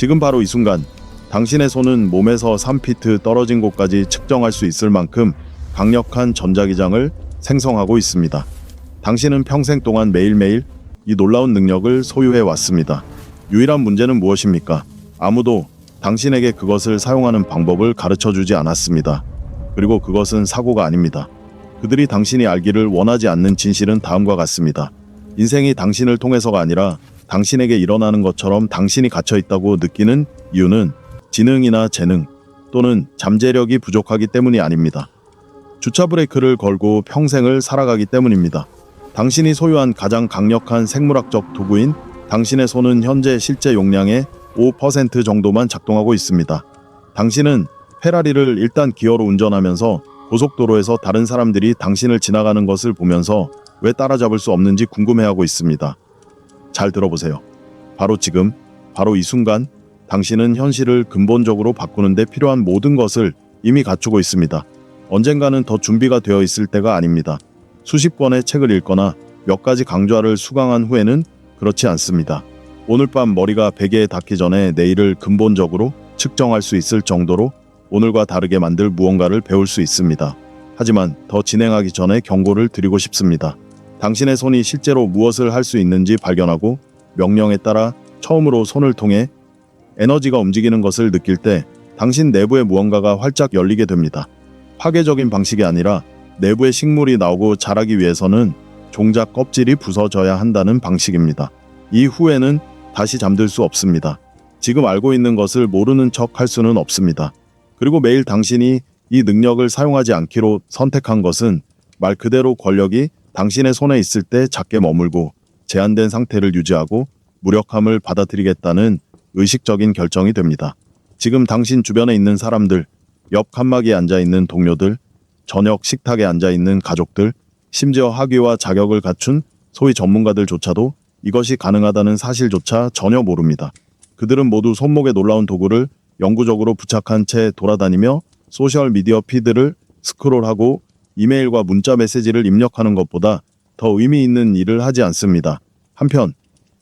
지금 바로 이 순간 당신의 손은 몸에서 3피트 떨어진 곳까지 측정할 수 있을 만큼 강력한 전자기장을 생성하고 있습니다. 당신은 평생 동안 매일매일 이 놀라운 능력을 소유해 왔습니다. 유일한 문제는 무엇입니까? 아무도 당신에게 그것을 사용하는 방법을 가르쳐 주지 않았습니다. 그리고 그것은 사고가 아닙니다. 그들이 당신이 알기를 원하지 않는 진실은 다음과 같습니다. 인생이 당신을 통해서가 아니라 당신에게 일어나는 것처럼 당신이 갇혀 있다고 느끼는 이유는 지능이나 재능 또는 잠재력이 부족하기 때문이 아닙니다. 주차 브레이크를 걸고 평생을 살아가기 때문입니다. 당신이 소유한 가장 강력한 생물학적 도구인 당신의 손은 현재 실제 용량의 5% 정도만 작동하고 있습니다. 당신은 페라리를 1단 기어로 운전하면서 고속도로에서 다른 사람들이 당신을 지나가는 것을 보면서 왜 따라잡을 수 없는지 궁금해하고 있습니다. 잘 들어보세요. 바로 지금, 바로 이 순간 당신은 현실을 근본적으로 바꾸는데 필요한 모든 것을 이미 갖추고 있습니다. 언젠가는 더 준비가 되어 있을 때가 아닙니다. 수십 권의 책을 읽거나 몇 가지 강좌를 수강한 후에는 그렇지 않습니다. 오늘 밤 머리가 베개에 닿기 전에 내일을 근본적으로 측정할 수 있을 정도로 오늘과 다르게 만들 무언가를 배울 수 있습니다. 하지만 더 진행하기 전에 경고를 드리고 싶습니다. 당신의 손이 실제로 무엇을 할 수 있는지 발견하고 명령에 따라 처음으로 손을 통해 에너지가 움직이는 것을 느낄 때 당신 내부의 무언가가 활짝 열리게 됩니다. 파괴적인 방식이 아니라 내부의 식물이 나오고 자라기 위해서는 종자 껍질이 부서져야 한다는 방식입니다. 이후에는 다시 잠들 수 없습니다. 지금 알고 있는 것을 모르는 척 할 수는 없습니다. 그리고 매일 당신이 이 능력을 사용하지 않기로 선택한 것은 말 그대로 권력이 당신의 손에 있을 때 작게 머물고 제한된 상태를 유지하고 무력함을 받아들이겠다는 의식적인 결정이 됩니다. 지금 당신 주변에 있는 사람들, 옆 칸막이에 앉아있는 동료들, 저녁 식탁에 앉아있는 가족들, 심지어 학위와 자격을 갖춘 소위 전문가들조차도 이것이 가능하다는 사실조차 전혀 모릅니다. 그들은 모두 손목에 놀라운 도구를 영구적으로 부착한 채 돌아다니며 소셜미디어 피드를 스크롤하고 이메일과 문자 메시지를 입력하는 것보다 더 의미 있는 일을 하지 않습니다. 한편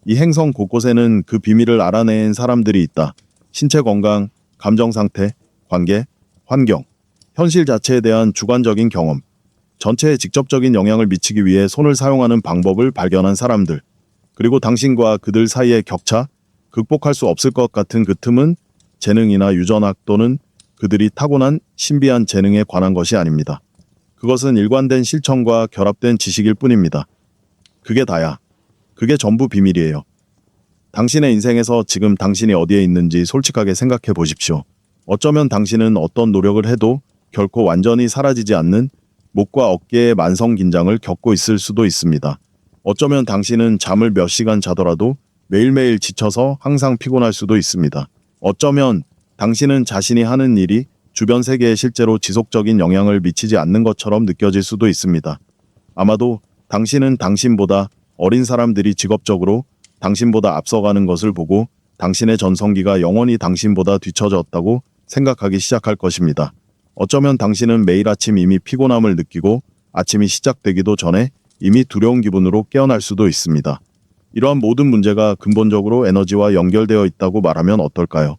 이 행성 곳곳에는 그 비밀을 알아낸 사람들이 있다. 신체 건강, 감정 상태, 관계, 환경, 현실 자체에 대한 주관적인 경험, 전체에 직접적인 영향을 미치기 위해 손을 사용하는 방법을 발견한 사람들, 그리고 당신과 그들 사이의 격차, 극복할 수 없을 것 같은 그 틈은 재능이나 유전학 또는 그들이 타고난 신비한 재능에 관한 것이 아닙니다. 그것은 일관된 실천과 결합된 지식일 뿐입니다. 그게 다야. 그게 전부 비밀이에요. 당신의 인생에서 지금 당신이 어디에 있는지 솔직하게 생각해 보십시오. 어쩌면 당신은 어떤 노력을 해도 결코 완전히 사라지지 않는 목과 어깨의 만성 긴장을 겪고 있을 수도 있습니다. 어쩌면 당신은 잠을 몇 시간 자더라도 매일매일 지쳐서 항상 피곤할 수도 있습니다. 어쩌면 당신은 자신이 하는 일이 주변 세계에 실제로 지속적인 영향을 미치지 않는 것처럼 느껴질 수도 있습니다. 아마도 당신은 당신보다 어린 사람들이 직업적으로 당신보다 앞서가는 것을 보고 당신의 전성기가 영원히 당신보다 뒤처졌다고 생각하기 시작할 것입니다. 어쩌면 당신은 매일 아침 이미 피곤함을 느끼고 아침이 시작되기도 전에 이미 두려운 기분으로 깨어날 수도 있습니다. 이러한 모든 문제가 근본적으로 에너지와 연결되어 있다고 말하면 어떨까요?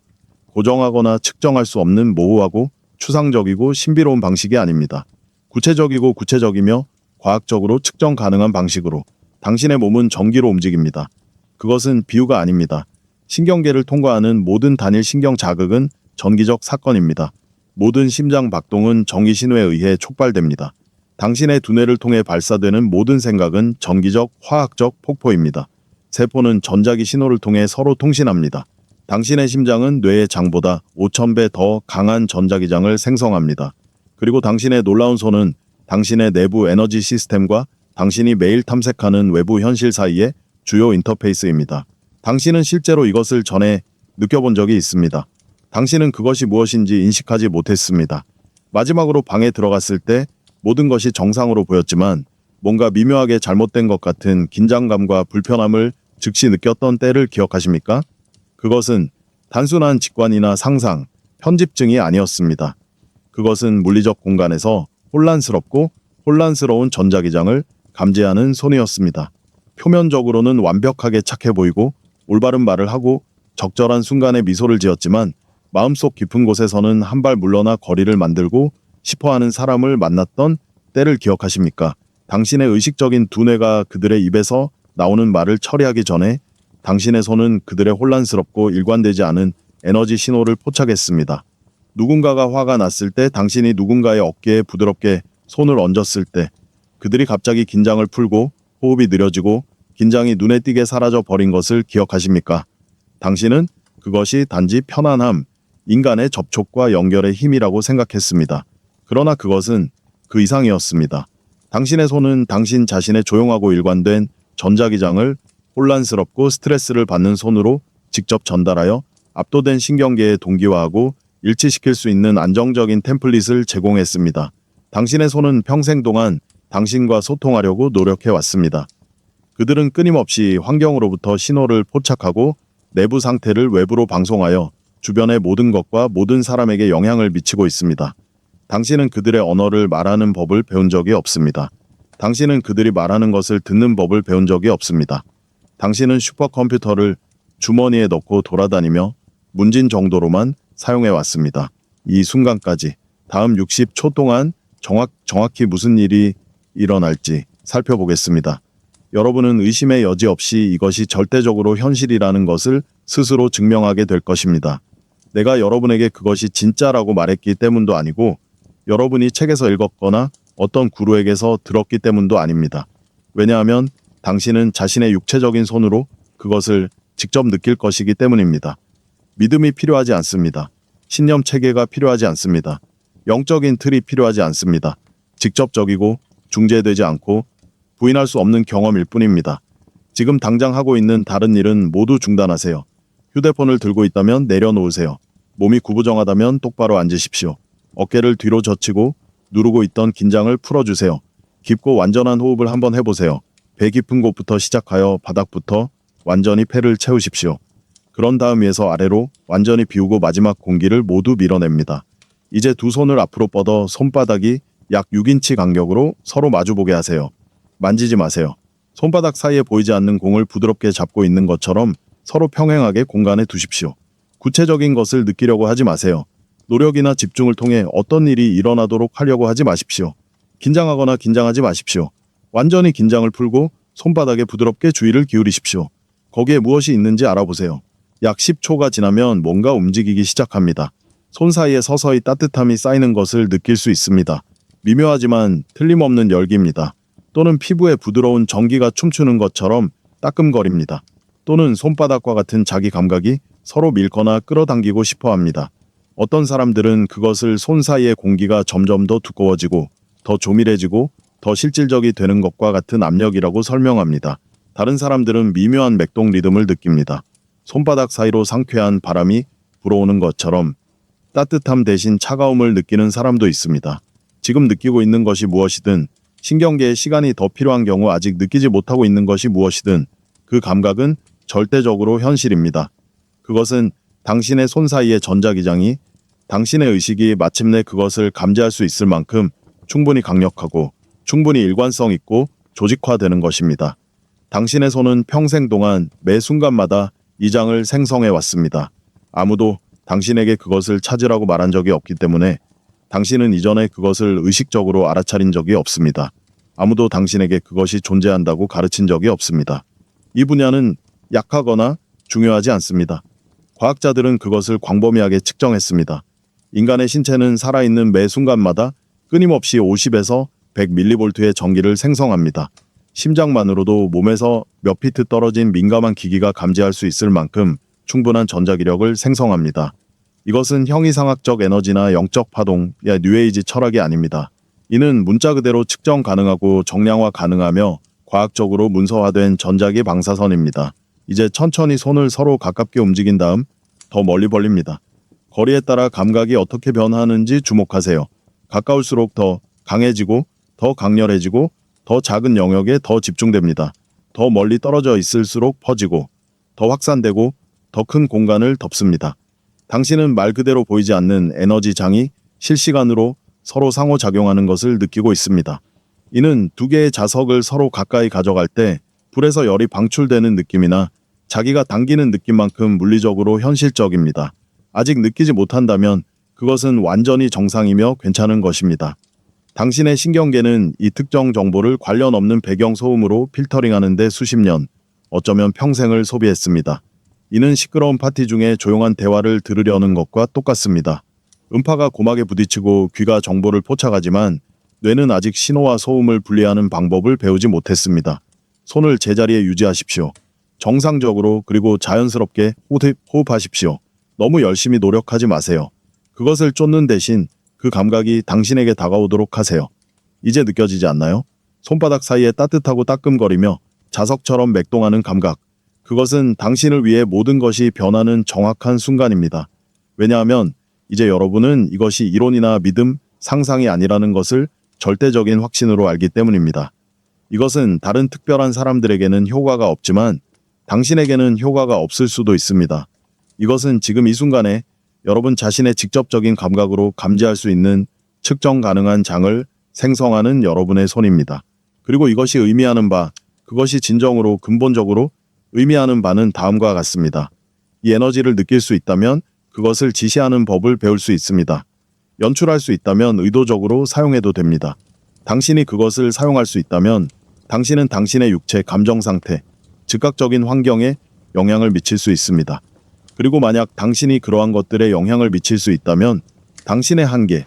고정하거나 측정할 수 없는 모호하고 추상적이고 신비로운 방식이 아닙니다. 구체적이고 구체적이며 과학적으로 측정 가능한 방식으로 당신의 몸은 전기로 움직입니다. 그것은 비유가 아닙니다. 신경계를 통과하는 모든 단일 신경 자극은 전기적 사건입니다. 모든 심장 박동은 전기 신호에 의해 촉발됩니다. 당신의 두뇌를 통해 발사되는 모든 생각은 전기적, 화학적 폭포입니다. 세포는 전자기 신호를 통해 서로 통신합니다. 당신의 심장은 뇌의 장보다 5,000배 더 강한 전자기장을 생성합니다. 그리고 당신의 놀라운 손은 당신의 내부 에너지 시스템과 당신이 매일 탐색하는 외부 현실 사이의 주요 인터페이스입니다. 당신은 실제로 이것을 전에 느껴본 적이 있습니다. 당신은 그것이 무엇인지 인식하지 못했습니다. 마지막으로 방에 들어갔을 때 모든 것이 정상으로 보였지만 뭔가 미묘하게 잘못된 것 같은 긴장감과 불편함을 즉시 느꼈던 때를 기억하십니까? 그것은 단순한 직관이나 상상, 편집증이 아니었습니다. 그것은 물리적 공간에서 혼란스럽고 혼란스러운 전자기장을 감지하는 손이었습니다. 표면적으로는 완벽하게 착해 보이고 올바른 말을 하고 적절한 순간에 미소를 지었지만 마음속 깊은 곳에서는 한 발 물러나 거리를 만들고 싶어하는 사람을 만났던 때를 기억하십니까? 당신의 의식적인 두뇌가 그들의 입에서 나오는 말을 처리하기 전에 당신의 손은 그들의 혼란스럽고 일관되지 않은 에너지 신호를 포착했습니다. 누군가가 화가 났을 때, 당신이 누군가의 어깨에 부드럽게 손을 얹었을 때, 그들이 갑자기 긴장을 풀고 호흡이 느려지고 긴장이 눈에 띄게 사라져 버린 것을 기억하십니까? 당신은 그것이 단지 편안함, 인간의 접촉과 연결의 힘이라고 생각했습니다. 그러나 그것은 그 이상이었습니다. 당신의 손은 당신 자신의 조용하고 일관된 전자기장을 혼란스럽고 스트레스를 받는 손으로 직접 전달하여 압도된 신경계에 동기화하고 일치시킬 수 있는 안정적인 템플릿을 제공했습니다. 당신의 손은 평생 동안 당신과 소통하려고 노력해 왔습니다. 그들은 끊임없이 환경으로부터 신호를 포착하고 내부 상태를 외부로 방송하여 주변의 모든 것과 모든 사람에게 영향을 미치고 있습니다. 당신은 그들의 언어를 말하는 법을 배운 적이 없습니다. 당신은 그들이 말하는 것을 듣는 법을 배운 적이 없습니다. 당신은 슈퍼컴퓨터를 주머니에 넣고 돌아다니며 문진 정도로만 사용해 왔습니다. 이 순간까지 다음 60초 동안 정확히 무슨 일이 일어날지 살펴보겠습니다. 여러분은 의심의 여지 없이 이것이 절대적으로 현실이라는 것을 스스로 증명하게 될 것입니다. 내가 여러분에게 그것이 진짜라고 말했기 때문도 아니고 여러분이 책에서 읽었거나 어떤 구루에게서 들었기 때문도 아닙니다. 왜냐하면 당신은 자신의 육체적인 손으로 그것을 직접 느낄 것이기 때문입니다. 믿음이 필요하지 않습니다. 신념 체계가 필요하지 않습니다. 영적인 틀이 필요하지 않습니다. 직접적이고 중재되지 않고 부인할 수 없는 경험일 뿐입니다. 지금 당장 하고 있는 다른 일은 모두 중단하세요. 휴대폰을 들고 있다면 내려놓으세요. 몸이 구부정하다면 똑바로 앉으십시오. 어깨를 뒤로 젖히고 누르고 있던 긴장을 풀어주세요. 깊고 완전한 호흡을 한번 해보세요. 배 깊은 곳부터 시작하여 바닥부터 완전히 폐를 채우십시오. 그런 다음 위에서 아래로 완전히 비우고 마지막 공기를 모두 밀어냅니다. 이제 두 손을 앞으로 뻗어 손바닥이 약 6인치 간격으로 서로 마주보게 하세요. 만지지 마세요. 손바닥 사이에 보이지 않는 공을 부드럽게 잡고 있는 것처럼 서로 평행하게 공간에 두십시오. 구체적인 것을 느끼려고 하지 마세요. 노력이나 집중을 통해 어떤 일이 일어나도록 하려고 하지 마십시오. 긴장하거나 긴장하지 마십시오. 완전히 긴장을 풀고 손바닥에 부드럽게 주의를 기울이십시오. 거기에 무엇이 있는지 알아보세요. 약 10초가 지나면 뭔가 움직이기 시작합니다. 손 사이에 서서히 따뜻함이 쌓이는 것을 느낄 수 있습니다. 미묘하지만 틀림없는 열기입니다. 또는 피부에 부드러운 전기가 춤추는 것처럼 따끔거립니다. 또는 손바닥과 같은 자기 감각이 서로 밀거나 끌어당기고 싶어 합니다. 어떤 사람들은 그것을 손 사이의 공기가 점점 더 두꺼워지고 더 조밀해지고 더 실질적이 되는 것과 같은 압력이라고 설명합니다. 다른 사람들은 미묘한 맥동 리듬을 느낍니다. 손바닥 사이로 상쾌한 바람이 불어오는 것처럼 따뜻함 대신 차가움을 느끼는 사람도 있습니다. 지금 느끼고 있는 것이 무엇이든, 신경계에 시간이 더 필요한 경우 아직 느끼지 못하고 있는 것이 무엇이든 그 감각은 절대적으로 현실입니다. 그것은 당신의 손 사이의 전자기장이 당신의 의식이 마침내 그것을 감지할 수 있을 만큼 충분히 강력하고 충분히 일관성 있고 조직화되는 것입니다. 당신의 손은 평생 동안 매 순간마다 이 장을 생성해 왔습니다. 아무도 당신에게 그것을 찾으라고 말한 적이 없기 때문에 당신은 이전에 그것을 의식적으로 알아차린 적이 없습니다. 아무도 당신에게 그것이 존재한다고 가르친 적이 없습니다. 이 분야는 약하거나 중요하지 않습니다. 과학자들은 그것을 광범위하게 측정했습니다. 인간의 신체는 살아있는 매 순간마다 끊임없이 50에서 100mV의 전기를 생성합니다. 심장만으로도 몸에서 몇 피트 떨어진 민감한 기기가 감지할 수 있을 만큼 충분한 전자기력을 생성합니다. 이것은 형이상학적 에너지나 영적 파동, 뉴에이지 철학이 아닙니다. 이는 문자 그대로 측정 가능하고 정량화 가능하며 과학적으로 문서화된 전자기 방사선입니다. 이제 천천히 손을 서로 가깝게 움직인 다음 더 멀리 벌립니다. 거리에 따라 감각이 어떻게 변하는지 주목하세요. 가까울수록 더 강해지고 더 강렬해지고 더 작은 영역에 더 집중됩니다. 더 멀리 떨어져 있을수록 퍼지고 더 확산되고 더 큰 공간을 덮습니다. 당신은 말 그대로 보이지 않는 에너지장이 실시간으로 서로 상호작용하는 것을 느끼고 있습니다. 이는 두 개의 자석을 서로 가까이 가져갈 때 불에서 열이 방출되는 느낌이나 자기가 당기는 느낌만큼 물리적으로 현실적입니다. 아직 느끼지 못한다면 그것은 완전히 정상이며 괜찮은 것입니다. 당신의 신경계는 이 특정 정보를 관련 없는 배경 소음으로 필터링하는데 수십 년, 어쩌면 평생을 소비했습니다. 이는 시끄러운 파티 중에 조용한 대화를 들으려는 것과 똑같습니다. 음파가 고막에 부딪히고 귀가 정보를 포착하지만 뇌는 아직 신호와 소음을 분리하는 방법을 배우지 못했습니다. 손을 제자리에 유지하십시오. 정상적으로 그리고 자연스럽게 호흡하십시오. 너무 열심히 노력하지 마세요. 그것을 쫓는 대신 그 감각이 당신에게 다가오도록 하세요. 이제 느껴지지 않나요? 손바닥 사이에 따뜻하고 따끔거리며 자석처럼 맥동하는 감각. 그것은 당신을 위해 모든 것이 변하는 정확한 순간입니다. 왜냐하면 이제 여러분은 이것이 이론이나 믿음, 상상이 아니라는 것을 절대적인 확신으로 알기 때문입니다. 이것은 다른 특별한 사람들에게는 효과가 없지만 당신에게는 효과가 없을 수도 있습니다. 이것은 지금 이 순간에 여러분 자신의 직접적인 감각으로 감지할 수 있는 측정 가능한 장을 생성하는 여러분의 손입니다. 그리고 이것이 의미하는 바, 그것이 진정으로 근본적으로 의미하는 바는 다음과 같습니다. 이 에너지를 느낄 수 있다면 그것을 지시하는 법을 배울 수 있습니다. 연출할 수 있다면 의도적으로 사용해도 됩니다. 당신이 그것을 사용할 수 있다면 당신은 당신의 육체, 감정 상태, 즉각적인 환경에 영향을 미칠 수 있습니다. 그리고 만약 당신이 그러한 것들에 영향을 미칠 수 있다면 당신의 한계,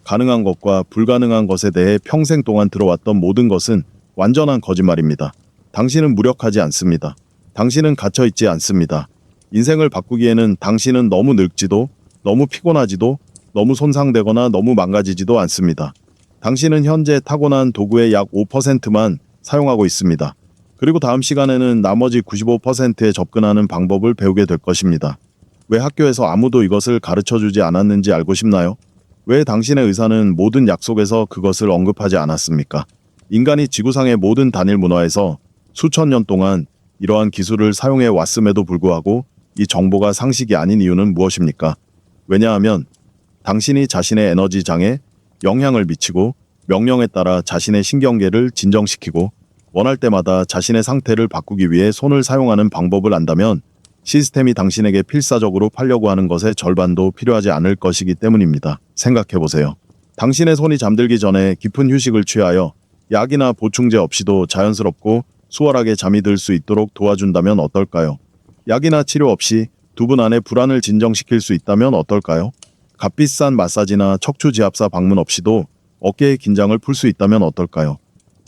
가능한 것과 불가능한 것에 대해 평생 동안 들어왔던 모든 것은 완전한 거짓말입니다. 당신은 무력하지 않습니다. 당신은 갇혀있지 않습니다. 인생을 바꾸기에는 당신은 너무 늙지도, 너무 피곤하지도, 너무 손상되거나 너무 망가지지도 않습니다. 당신은 현재 타고난 도구의 약 5%만 사용하고 있습니다. 그리고 다음 시간에는 나머지 95%에 접근하는 방법을 배우게 될 것입니다. 왜 학교에서 아무도 이것을 가르쳐주지 않았는지 알고 싶나요? 왜 당신의 의사는 모든 약속에서 그것을 언급하지 않았습니까? 인간이 지구상의 모든 단일 문화에서 수천 년 동안 이러한 기술을 사용해 왔음에도 불구하고 이 정보가 상식이 아닌 이유는 무엇입니까? 왜냐하면 당신이 자신의 에너지장에 영향을 미치고 명령에 따라 자신의 신경계를 진정시키고 원할 때마다 자신의 상태를 바꾸기 위해 손을 사용하는 방법을 안다면 시스템이 당신에게 필사적으로 팔려고 하는 것의 절반도 필요하지 않을 것이기 때문입니다. 생각해보세요. 당신의 손이 잠들기 전에 깊은 휴식을 취하여 약이나 보충제 없이도 자연스럽고 수월하게 잠이 들 수 있도록 도와준다면 어떨까요? 약이나 치료 없이 두 분 안에 불안을 진정시킬 수 있다면 어떨까요? 값비싼 마사지나 척추지압사 방문 없이도 어깨의 긴장을 풀 수 있다면 어떨까요?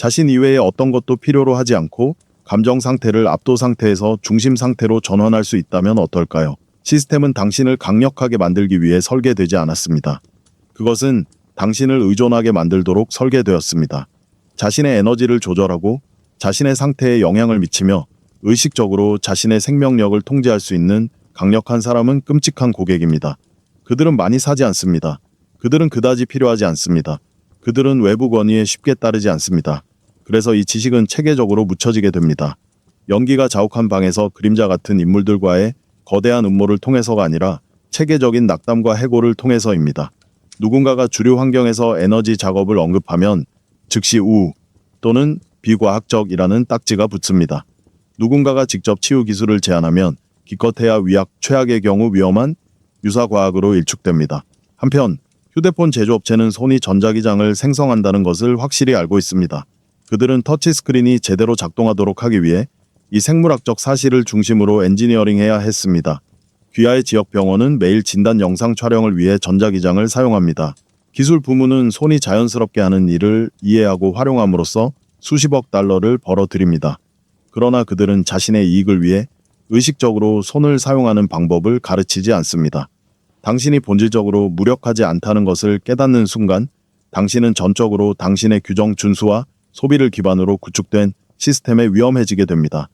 자신 이외의 어떤 것도 필요로 하지 않고 감정 상태를 압도 상태에서 중심 상태로 전환할 수 있다면 어떨까요? 시스템은 당신을 강력하게 만들기 위해 설계되지 않았습니다. 그것은 당신을 의존하게 만들도록 설계되었습니다. 자신의 에너지를 조절하고 자신의 상태에 영향을 미치며 의식적으로 자신의 생명력을 통제할 수 있는 강력한 사람은 끔찍한 고객입니다. 그들은 많이 사지 않습니다. 그들은 그다지 필요하지 않습니다. 그들은 외부 권위에 쉽게 따르지 않습니다. 그래서 이 지식은 체계적으로 묻혀지게 됩니다. 연기가 자욱한 방에서 그림자 같은 인물들과의 거대한 음모를 통해서가 아니라 체계적인 낙담과 해고를 통해서입니다. 누군가가 주류 환경에서 에너지 작업을 언급하면 즉시 우우 또는 비과학적이라는 딱지가 붙습니다. 누군가가 직접 치유 기술을 제안하면 기껏해야 위약, 최악의 경우 위험한 유사과학으로 일축됩니다. 한편 휴대폰 제조업체는 소니 전자기장을 생성한다는 것을 확실히 알고 있습니다. 그들은 터치스크린이 제대로 작동하도록 하기 위해 이 생물학적 사실을 중심으로 엔지니어링해야 했습니다. 귀하의 지역 병원은 매일 진단 영상 촬영을 위해 전자기장을 사용합니다. 기술 부문은 손이 자연스럽게 하는 일을 이해하고 활용함으로써 수십억 달러를 벌어들입니다. 그러나 그들은 자신의 이익을 위해 의식적으로 손을 사용하는 방법을 가르치지 않습니다. 당신이 본질적으로 무력하지 않다는 것을 깨닫는 순간 당신은 전적으로 당신의 규정 준수와 소비를 기반으로 구축된 시스템에 위험해지게 됩니다.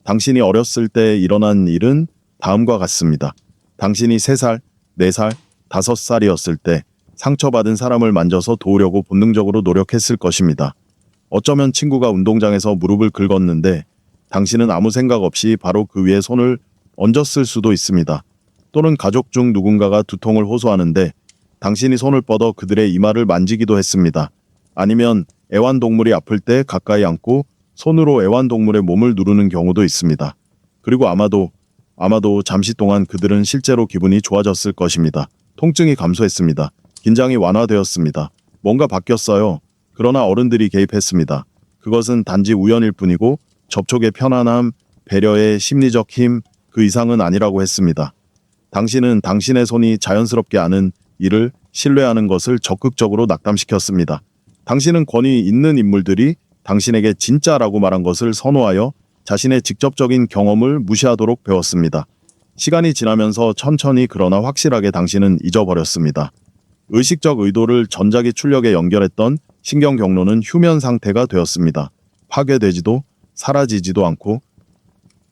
당신이 어렸을 때 일어난 일은 다음과 같습니다. 당신이 3살, 4살, 5살이었을 때 상처받은 사람을 만져서 도우려고 본능적으로 노력했을 것입니다. 어쩌면 친구가 운동장에서 무릎을 긁었는데 당신은 아무 생각 없이 바로 그 위에 손을 얹었을 수도 있습니다. 또는 가족 중 누군가가 두통을 호소하는데 당신이 손을 뻗어 그들의 이마를 만지기도 했습니다. 아니면 애완동물이 아플 때 가까이 앉고 손으로 애완동물의 몸을 누르는 경우도 있습니다. 그리고 아마도 잠시 동안 그들은 실제로 기분이 좋아졌을 것입니다. 통증이 감소했습니다. 긴장이 완화되었습니다. 뭔가 바뀌었어요. 그러나 어른들이 개입했습니다. 그것은 단지 우연일 뿐이고 접촉의 편안함, 배려의 심리적 힘, 그 이상은 아니라고 했습니다. 당신은 당신의 손이 자연스럽게 하는 일을 신뢰하는 것을 적극적으로 낙담시켰습니다. 당신은 권위 있는 인물들이 당신에게 진짜라고 말한 것을 선호하여 자신의 직접적인 경험을 무시하도록 배웠습니다. 시간이 지나면서 천천히 그러나 확실하게 당신은 잊어버렸습니다. 의식적 의도를 전자기 출력에 연결했던 신경 경로는 휴면 상태가 되었습니다. 파괴되지도 사라지지도 않고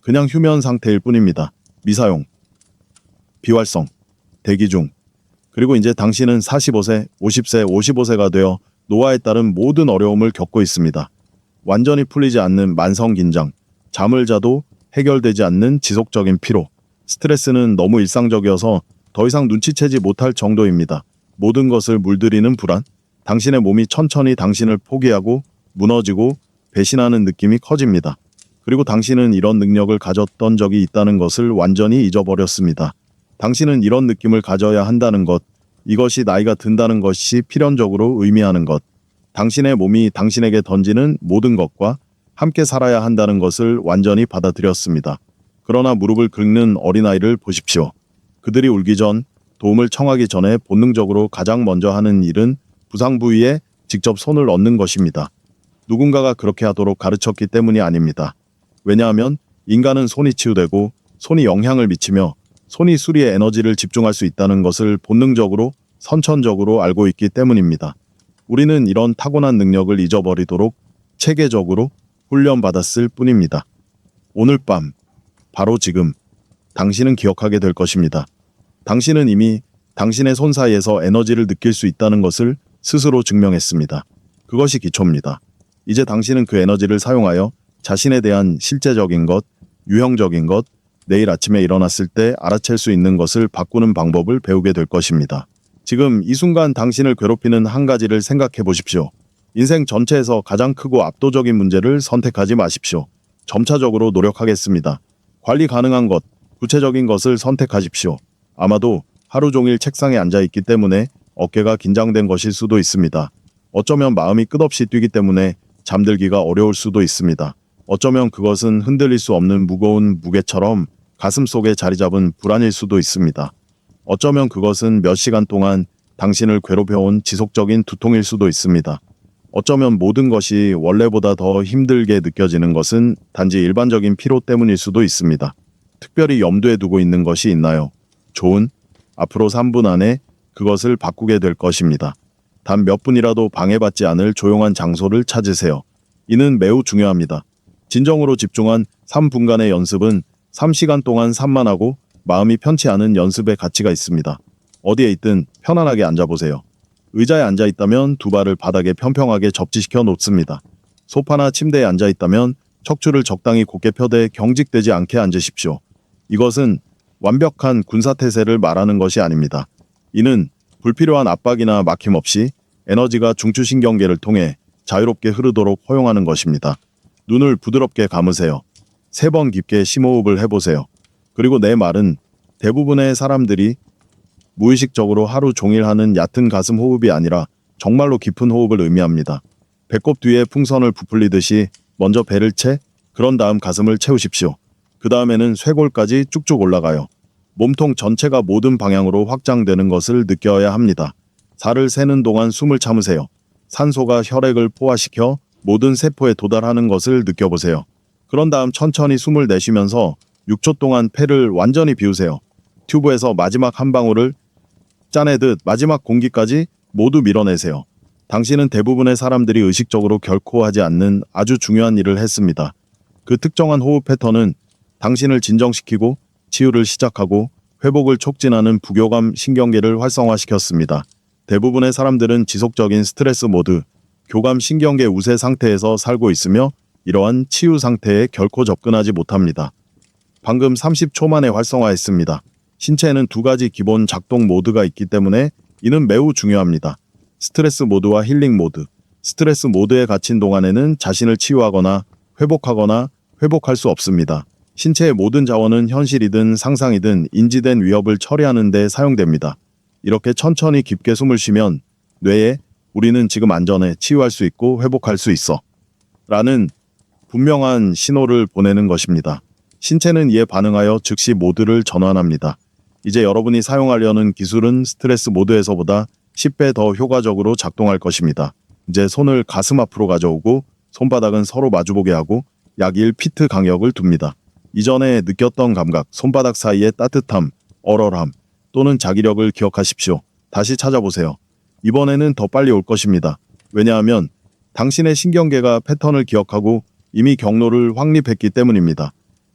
그냥 휴면 상태일 뿐입니다. 미사용, 비활성, 대기 중. 그리고 이제 당신은 45세, 50세, 55세가 되어 노화에 따른 모든 어려움을 겪고 있습니다. 완전히 풀리지 않는 만성 긴장, 잠을 자도 해결되지 않는 지속적인 피로, 스트레스는 너무 일상적이어서 더 이상 눈치채지 못할 정도입니다. 모든 것을 물들이는 불안, 당신의 몸이 천천히 당신을 포기하고 무너지고 배신하는 느낌이 커집니다. 그리고 당신은 이런 능력을 가졌던 적이 있다는 것을 완전히 잊어버렸습니다. 당신은 이런 느낌을 가져야 한다는 것, 이것이 나이가 든다는 것이 필연적으로 의미하는 것, 당신의 몸이 당신에게 던지는 모든 것과 함께 살아야 한다는 것을 완전히 받아들였습니다. 그러나 무릎을 꿇는 어린아이를 보십시오. 그들이 울기 전, 도움을 청하기 전에 본능적으로 가장 먼저 하는 일은 부상 부위에 직접 손을 얹는 것입니다. 누군가가 그렇게 하도록 가르쳤기 때문이 아닙니다. 왜냐하면 인간은 손이 치유되고 손이 영향을 미치며 손이 수리에 에너지를 집중할 수 있다는 것을 본능적으로 선천적으로 알고 있기 때문입니다. 우리는 이런 타고난 능력을 잊어버리도록 체계적으로 훈련받았을 뿐입니다. 오늘 밤, 바로 지금, 당신은 기억하게 될 것입니다. 당신은 이미 당신의 손 사이에서 에너지를 느낄 수 있다는 것을 스스로 증명했습니다. 그것이 기초입니다. 이제 당신은 그 에너지를 사용하여 자신에 대한 실제적인 것, 유형적인 것, 내일 아침에 일어났을 때 알아챌 수 있는 것을 바꾸는 방법을 배우게 될 것입니다. 지금 이 순간 당신을 괴롭히는 한 가지를 생각해 보십시오. 인생 전체에서 가장 크고 압도적인 문제를 선택하지 마십시오. 점차적으로 노력하겠습니다. 관리 가능한 것, 구체적인 것을 선택하십시오. 아마도 하루 종일 책상에 앉아 있기 때문에 어깨가 긴장된 것일 수도 있습니다. 어쩌면 마음이 끝없이 뛰기 때문에 잠들기가 어려울 수도 있습니다. 어쩌면 그것은 흔들릴 수 없는 무거운 무게처럼 가슴 속에 자리 잡은 불안일 수도 있습니다. 어쩌면 그것은 몇 시간 동안 당신을 괴롭혀온 지속적인 두통일 수도 있습니다. 어쩌면 모든 것이 원래보다 더 힘들게 느껴지는 것은 단지 일반적인 피로 때문일 수도 있습니다. 특별히 염두에 두고 있는 것이 있나요? 좋은, 앞으로 3분 안에 그것을 바꾸게 될 것입니다. 단 몇 분이라도 방해받지 않을 조용한 장소를 찾으세요. 이는 매우 중요합니다. 진정으로 집중한 3분간의 연습은 3시간 동안 산만하고 마음이 편치 않은 연습의 가치가 있습니다. 어디에 있든 편안하게 앉아보세요. 의자에 앉아있다면 두 발을 바닥에 평평하게 접지시켜 놓습니다. 소파나 침대에 앉아있다면 척추를 적당히 곧게 펴대 경직되지 않게 앉으십시오. 이것은 완벽한 군사태세를 말하는 것이 아닙니다. 이는 불필요한 압박이나 막힘 없이 에너지가 중추신경계를 통해 자유롭게 흐르도록 허용하는 것입니다. 눈을 부드럽게 감으세요. 3번 깊게 심호흡을 해보세요. 그리고 내 말은 대부분의 사람들이 무의식적으로 하루 종일 하는 얕은 가슴 호흡이 아니라 정말로 깊은 호흡을 의미합니다. 배꼽 뒤에 풍선을 부풀리듯이 먼저 배를 그런 다음 가슴을 채우십시오. 그 다음에는 쇄골까지 쭉쭉 올라가요. 몸통 전체가 모든 방향으로 확장되는 것을 느껴야 합니다. 살을 세는 동안 숨을 참으세요. 산소가 혈액을 포화시켜 모든 세포에 도달하는 것을 느껴보세요. 그런 다음 천천히 숨을 내쉬면서 6초 동안 폐를 완전히 비우세요. 튜브에서 마지막 한 방울을 짜내듯 마지막 공기까지 모두 밀어내세요. 당신은 대부분의 사람들이 의식적으로 결코 하지 않는 아주 중요한 일을 했습니다. 그 특정한 호흡 패턴은 당신을 진정시키고 치유를 시작하고 회복을 촉진하는 부교감 신경계를 활성화시켰습니다. 대부분의 사람들은 지속적인 스트레스 모드, 교감 신경계 우세 상태에서 살고 있으며 이러한 치유 상태에 결코 접근하지 못합니다. 방금 30초 만에 활성화했습니다. 신체에는 2가지 기본 작동 모드가 있기 때문에 이는 매우 중요합니다. 스트레스 모드와 힐링 모드. 스트레스 모드에 갇힌 동안에는 자신을 치유하거나 회복할 수 없습니다. 신체의 모든 자원은 현실이든 상상이든 인지된 위협을 처리하는 데 사용됩니다. 이렇게 천천히 깊게 숨을 쉬면 뇌에 우리는 지금 안전해, 치유할 수 있고 회복할 수 있어 라는 분명한 신호를 보내는 것입니다. 신체는 이에 반응하여 즉시 모드를 전환합니다. 이제 여러분이 사용하려는 기술은 스트레스 모드에서보다 10배 더 효과적으로 작동할 것입니다. 이제 손을 가슴 앞으로 가져오고 손바닥은 서로 마주보게 하고 약 1피트 간격을 둡니다. 이전에 느꼈던 감각, 손바닥 사이의 따뜻함, 얼얼함 또는 자기력을 기억하십시오. 다시 찾아보세요. 이번에는 더 빨리 올 것입니다. 왜냐하면 당신의 신경계가 패턴을 기억하고 이미 경로를 확립했기 때문입니다.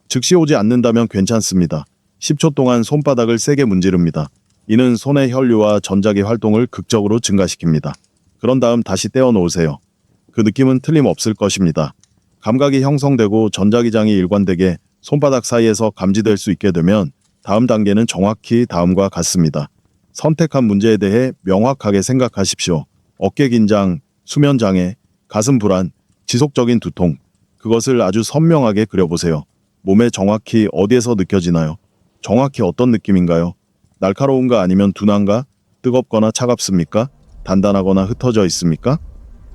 즉시 오지 않는다면 괜찮습니다. 10초 동안 손바닥을 세게 문지릅니다. 이는 손의 혈류와 전자기 활동을 극적으로 증가시킵니다. 그런 다음 다시 떼어 놓으세요. 그 느낌은 틀림없을 것입니다. 감각이 형성되고 전자기장이 일관되게 손바닥 사이에서 감지될 수 있게 되면 다음 단계는 정확히 다음과 같습니다. 선택한 문제에 대해 명확하게 생각하십시오. 어깨 긴장, 수면 장애, 가슴 불안, 지속적인 두통. 그것을 아주 선명하게 그려보세요. 몸에 정확히 어디에서 느껴지나요? 정확히 어떤 느낌인가요? 날카로운가 아니면 둔한가? 뜨겁거나 차갑습니까? 단단하거나 흩어져 있습니까?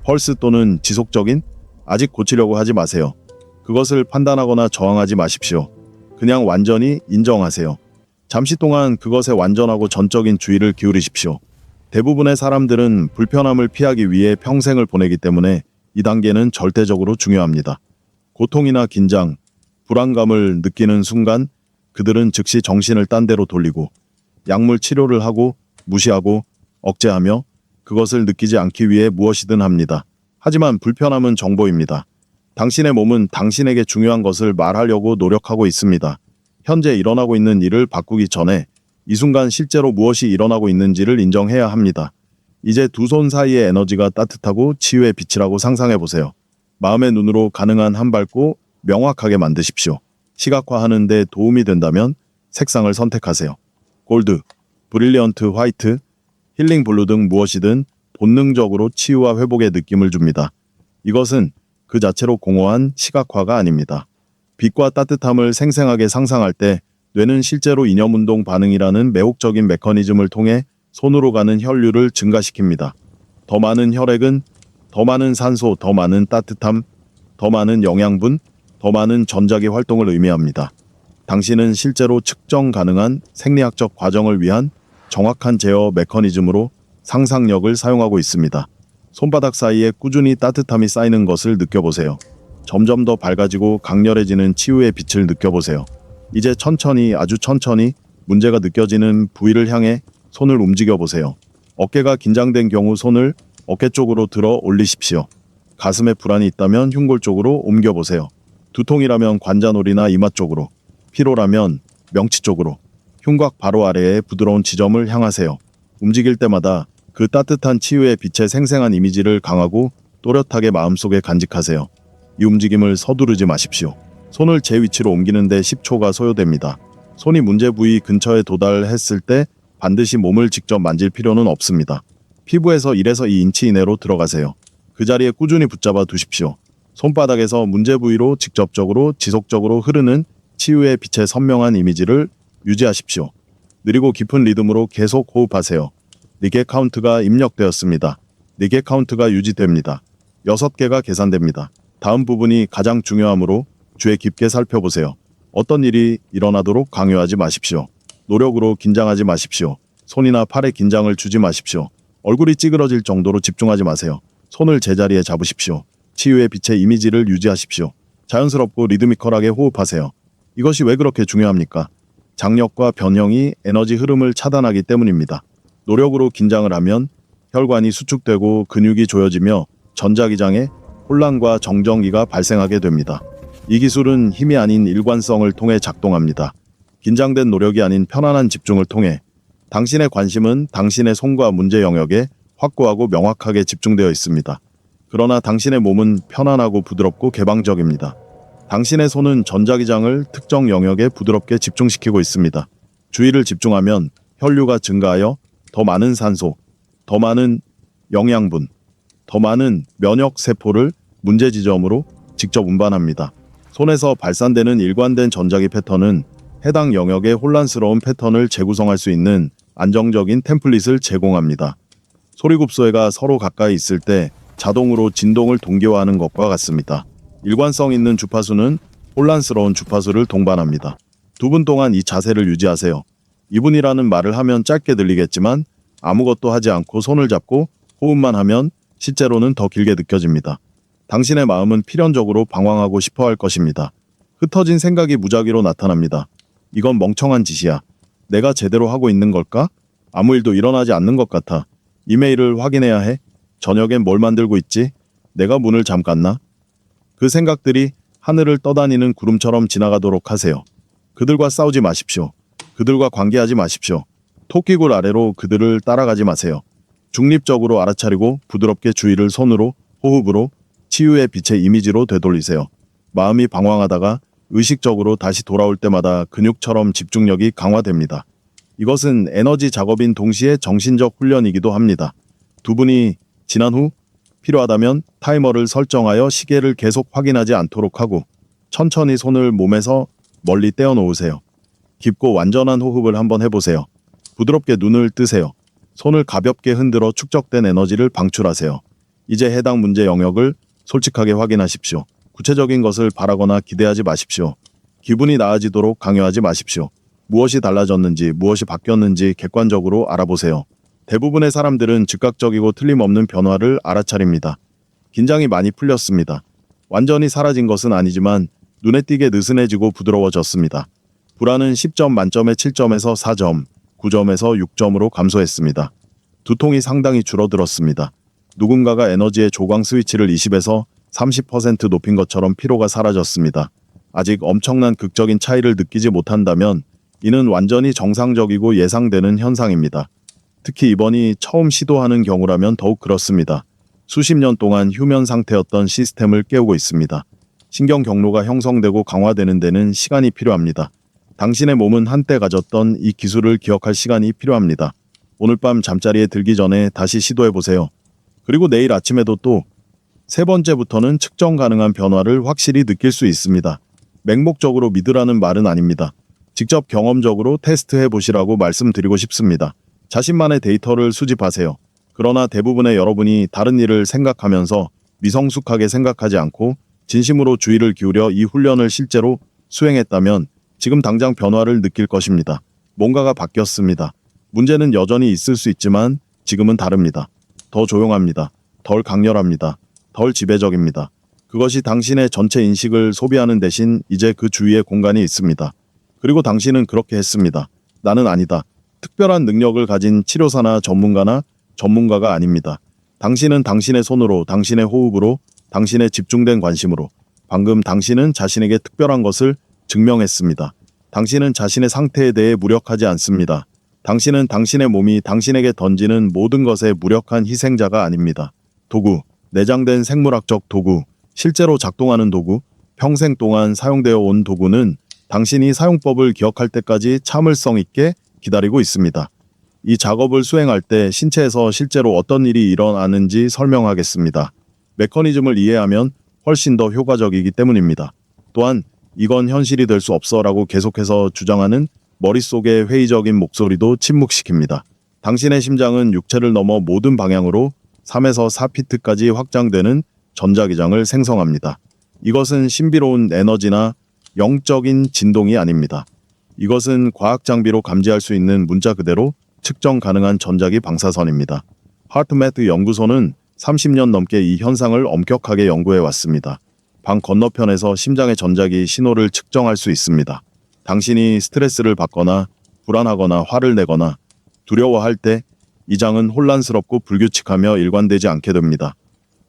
펄스 또는 지속적인? 아직 고치려고 하지 마세요. 그것을 판단하거나 저항하지 마십시오. 그냥 완전히 인정하세요. 잠시 동안 그것에 완전하고 전적인 주의를 기울이십시오. 대부분의 사람들은 불편함을 피하기 위해 평생을 보내기 때문에 이 단계는 절대적으로 중요합니다. 고통이나 긴장, 불안감을 느끼는 순간 그들은 즉시 정신을 딴 데로 돌리고 약물 치료를 하고 무시하고 억제하며 그것을 느끼지 않기 위해 무엇이든 합니다. 하지만 불편함은 정보입니다. 당신의 몸은 당신에게 중요한 것을 말하려고 노력하고 있습니다. 현재 일어나고 있는 일을 바꾸기 전에 이 순간 실제로 무엇이 일어나고 있는지를 인정해야 합니다. 이제 두 손 사이의 에너지가 따뜻하고 치유의 빛이라고 상상해 보세요. 마음의 눈으로 가능한 한 밟고 명확하게 만드십시오. 시각화하는 데 도움이 된다면 색상을 선택하세요. 골드, 브릴리언트 화이트, 힐링 블루 등 무엇이든 본능적으로 치유와 회복의 느낌을 줍니다. 이것은 그 자체로 공허한 시각화가 아닙니다. 빛과 따뜻함을 생생하게 상상할 때 뇌는 실제로 이념운동 반응이라는 매혹적인 메커니즘을 통해 손으로 가는 혈류를 증가시킵니다. 더 많은 혈액은 더 많은 산소, 더 많은 따뜻함, 더 많은 영양분, 더 많은 전자기 활동을 의미합니다. 당신은 실제로 측정 가능한 생리학적 과정을 위한 정확한 제어 메커니즘으로 상상력을 사용하고 있습니다. 손바닥 사이에 꾸준히 따뜻함이 쌓이는 것을 느껴보세요. 점점 더 밝아지고 강렬해지는 치유의 빛을 느껴보세요. 이제 천천히, 아주 천천히 문제가 느껴지는 부위를 향해 손을 움직여보세요. 어깨가 긴장된 경우 손을 어깨 쪽으로 들어 올리십시오. 가슴에 불안이 있다면 흉골 쪽으로 옮겨보세요. 두통이라면 관자놀이나 이마 쪽으로, 피로라면 명치 쪽으로, 흉곽 바로 아래의 부드러운 지점을 향하세요. 움직일 때마다 그 따뜻한 치유의 빛의 생생한 이미지를 강하고 또렷하게 마음속에 간직하세요. 이 움직임을 서두르지 마십시오. 손을 제 위치로 옮기는데 10초가 소요됩니다. 손이 문제 부위 근처에 도달했을 때 반드시 몸을 직접 만질 필요는 없습니다. 피부에서 1에서 2인치 이내로 들어가세요. 그 자리에 꾸준히 붙잡아 두십시오. 손바닥에서 문제 부위로 직접적으로 지속적으로 흐르는 치유의 빛의 선명한 이미지를 유지하십시오. 느리고 깊은 리듬으로 계속 호흡하세요. 리게 카운트가 입력되었습니다. 리게 카운트가 유지됩니다. 6개가 계산됩니다. 다음 부분이 가장 중요하므로 주의 깊게 살펴보세요. 어떤 일이 일어나도록 강요하지 마십시오. 노력으로 긴장하지 마십시오. 손이나 팔에 긴장을 주지 마십시오. 얼굴이 찌그러질 정도로 집중하지 마세요. 손을 제자리에 잡으십시오. 치유의 빛의 이미지를 유지하십시오. 자연스럽고 리드미컬하게 호흡하세요. 이것이 왜 그렇게 중요합니까? 장력과 변형이 에너지 흐름을 차단하기 때문입니다. 노력으로 긴장을 하면 혈관이 수축되고 근육이 조여지며 전자기장에 혼란과 정전기가 발생하게 됩니다. 이 기술은 힘이 아닌 일관성을 통해 작동합니다. 긴장된 노력이 아닌 편안한 집중을 통해 당신의 관심은 당신의 손과 문제 영역에 확고하고 명확하게 집중되어 있습니다. 그러나 당신의 몸은 편안하고 부드럽고 개방적입니다. 당신의 손은 전자기장을 특정 영역에 부드럽게 집중시키고 있습니다. 주의를 집중하면 혈류가 증가하여 더 많은 산소, 더 많은 영양분, 더 많은 면역 세포를 문제 지점으로 직접 운반합니다. 손에서 발산되는 일관된 전자기 패턴은 해당 영역의 혼란스러운 패턴을 재구성할 수 있는 안정적인 템플릿을 제공합니다. 소리급소회가 서로 가까이 있을 때 자동으로 진동을 동기화하는 것과 같습니다. 일관성 있는 주파수는 혼란스러운 주파수를 동반합니다. 2분 동안 이 자세를 유지하세요. 2분이라는 말을 하면 짧게 들리겠지만 아무것도 하지 않고 손을 잡고 호흡만 하면 실제로는 더 길게 느껴집니다. 당신의 마음은 필연적으로 방황하고 싶어 할 것입니다. 흩어진 생각이 무작위로 나타납니다. 이건 멍청한 짓이야. 내가 제대로 하고 있는 걸까? 아무 일도 일어나지 않는 것 같아. 이메일을 확인해야 해. 저녁엔 뭘 만들고 있지? 내가 문을 잠갔나? 그 생각들이 하늘을 떠다니는 구름처럼 지나가도록 하세요. 그들과 싸우지 마십시오. 그들과 관계하지 마십시오. 토끼굴 아래로 그들을 따라가지 마세요. 중립적으로 알아차리고 부드럽게 주의를 손으로, 호흡으로, 치유의 빛의 이미지로 되돌리세요. 마음이 방황하다가 의식적으로 다시 돌아올 때마다 근육처럼 집중력이 강화됩니다. 이것은 에너지 작업인 동시에 정신적 훈련이기도 합니다. 2분이 지난 후 필요하다면 타이머를 설정하여 시계를 계속 확인하지 않도록 하고 천천히 손을 몸에서 멀리 떼어 놓으세요. 깊고 완전한 호흡을 한번 해보세요. 부드럽게 눈을 뜨세요. 손을 가볍게 흔들어 축적된 에너지를 방출하세요. 이제 해당 문제 영역을 솔직하게 확인하십시오. 구체적인 것을 바라거나 기대하지 마십시오. 기분이 나아지도록 강요하지 마십시오. 무엇이 달라졌는지, 무엇이 바뀌었는지 객관적으로 알아보세요. 대부분의 사람들은 즉각적이고 틀림없는 변화를 알아차립니다. 긴장이 많이 풀렸습니다. 완전히 사라진 것은 아니지만 눈에 띄게 느슨해지고 부드러워졌습니다. 불안은 10점 만점에 7점에서 4점, 9점에서 6점으로 감소했습니다. 두통이 상당히 줄어들었습니다. 누군가가 에너지의 조광 스위치를 20에서 30% 높인 것처럼 피로가 사라졌습니다. 아직 엄청난 극적인 차이를 느끼지 못한다면 이는 완전히 정상적이고 예상되는 현상입니다. 특히 이번이 처음 시도하는 경우라면 더욱 그렇습니다. 수십 년 동안 휴면 상태였던 시스템을 깨우고 있습니다. 신경 경로가 형성되고 강화되는 데는 시간이 필요합니다. 당신의 몸은 한때 가졌던 이 기술을 기억할 시간이 필요합니다. 오늘 밤 잠자리에 들기 전에 다시 시도해보세요. 그리고 내일 아침에도 또 3번째부터는 측정 가능한 변화를 확실히 느낄 수 있습니다. 맹목적으로 믿으라는 말은 아닙니다. 직접 경험적으로 테스트해보시라고 말씀드리고 싶습니다. 자신만의 데이터를 수집하세요. 그러나 대부분의 여러분이 다른 일을 생각하면서 미성숙하게 생각하지 않고 진심으로 주의를 기울여 이 훈련을 실제로 수행했다면 지금 당장 변화를 느낄 것입니다. 뭔가가 바뀌었습니다. 문제는 여전히 있을 수 있지만 지금은 다릅니다. 더 조용합니다. 덜 강렬합니다. 덜 지배적입니다. 그것이 당신의 전체 인식을 소비하는 대신 이제 그 주위에 공간이 있습니다. 그리고 당신은 그렇게 했습니다. 나는 아니다. 특별한 능력을 가진 치료사나 전문가가 아닙니다. 당신은 당신의 손으로, 당신의 호흡으로, 당신의 집중된 관심으로 방금 당신은 자신에게 특별한 것을 증명했습니다. 당신은 자신의 상태에 대해 무력하지 않습니다. 당신은 당신의 몸이 당신에게 던지는 모든 것에 무력한 희생자가 아닙니다. 도구, 내장된 생물학적 도구, 실제로 작동하는 도구, 평생 동안 사용되어 온 도구는 당신이 사용법을 기억할 때까지 참을성 있게 기다리고 있습니다. 이 작업을 수행할 때 신체에서 실제로 어떤 일이 일어나는지 설명하겠습니다. 메커니즘을 이해하면 훨씬 더 효과적이기 때문입니다. 또한 이건 현실이 될 수 없어라고 계속해서 주장하는 머릿속의 회의적인 목소리도 침묵시킵니다. 당신의 심장은 육체를 넘어 모든 방향으로 3에서 4피트까지 확장되는 전자기장을 생성합니다. 이것은 신비로운 에너지나 영적인 진동이 아닙니다. 이것은 과학 장비로 감지할 수 있는 문자 그대로 측정 가능한 전자기 방사선입니다. 하트매트 연구소는 30년 넘게 이 현상을 엄격하게 연구해 왔습니다. 방 건너편에서 심장의 전자기 신호를 측정할 수 있습니다. 당신이 스트레스를 받거나 불안하거나 화를 내거나 두려워할 때 이 장은 혼란스럽고 불규칙하며 일관되지 않게 됩니다.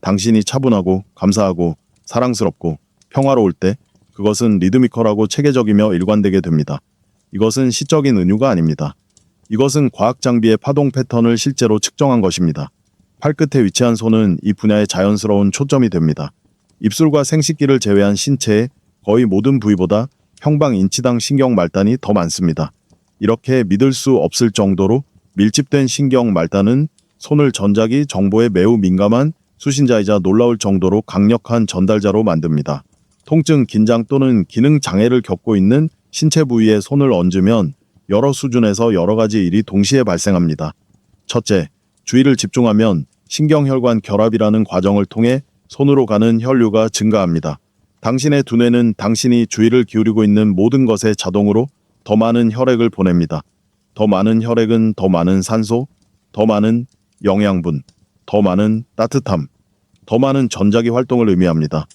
당신이 차분하고 감사하고 사랑스럽고 평화로울 때 그것은 리드미컬하고 체계적이며 일관되게 됩니다. 이것은 시적인 은유가 아닙니다. 이것은 과학 장비의 파동 패턴을 실제로 측정한 것입니다. 팔끝에 위치한 손은 이 분야의 자연스러운 초점이 됩니다. 입술과 생식기를 제외한 신체의 거의 모든 부위보다 평방 인치당 신경 말단이 더 많습니다. 이렇게 믿을 수 없을 정도로 밀집된 신경 말단은 손을 전자기 정보에 매우 민감한 수신자이자 놀라울 정도로 강력한 전달자로 만듭니다. 통증, 긴장 또는 기능 장애를 겪고 있는 신체 부위에 손을 얹으면 여러 수준에서 여러 가지 일이 동시에 발생합니다. 첫째, 주의를 집중하면 신경혈관 결합이라는 과정을 통해 손으로 가는 혈류가 증가합니다. 당신의 두뇌는 당신이 주의를 기울이고 있는 모든 것에 자동으로 더 많은 혈액을 보냅니다. 더 많은 혈액은 더 많은 산소, 더 많은 영양분, 더 많은 따뜻함, 더 많은 전자기 활동을 의미합니다.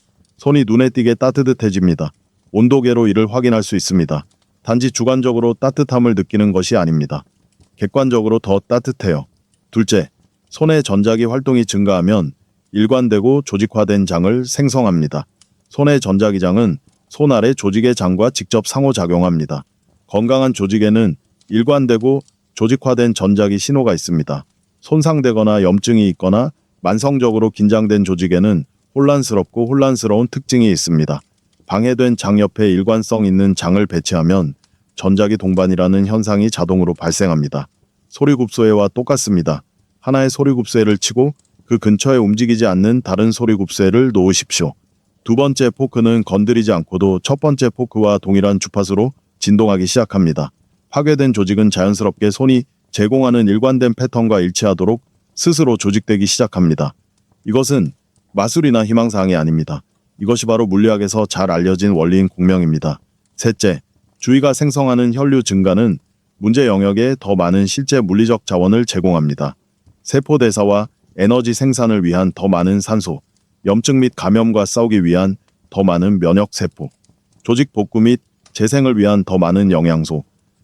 손이 눈에 띄게 따뜻해집니다. 온도계로 이를 확인할 수 있습니다. 단지 주관적으로 따뜻함을 느끼는 것이 아닙니다. 객관적으로 더 따뜻해요. 둘째, 손의 전자기 활동이 증가하면 일관되고 조직화된 장을 생성합니다. 손의 전자기장은 손 아래 조직의 장과 직접 상호작용합니다. 건강한 조직에는 일관되고 조직화된 전자기 신호가 있습니다. 손상되거나 염증이 있거나 만성적으로 긴장된 조직에는 혼란스러운 특징이 있습니다. 방해된 장 옆에 일관성 있는 장을 배치하면 전자기 동반이라는 현상이 자동으로 발생합니다. 소리굽소회와 똑같습니다. 하나의 소리굽소회를 치고 그 근처에 움직이지 않는 다른 소리굽소회를 놓으십시오. 두 번째 포크는 건드리지 않고도 첫 번째 포크와 동일한 주파수로 진동하기 시작합니다. 파괴된 조직은 자연스럽게 손이 제공하는 일관된 패턴과 일치하도록 스스로 조직되기 시작합니다. 이것은 마술이나 희망사항이 아닙니다. 이것이 바로 물리학에서 잘 알려진 원리인 공명입니다. 셋째, 주의가 생성하는 혈류 증가는 문제 영역에 더 많은 실제 물리적 자원을 제공합니다. 세포 대사와 에너지 생산을 위한 더 많은 산소, 염증 및 감염과 싸우기 위한 더 많은 면역세포, 조직 복구 및 재생을 위한 더 많은 영양소.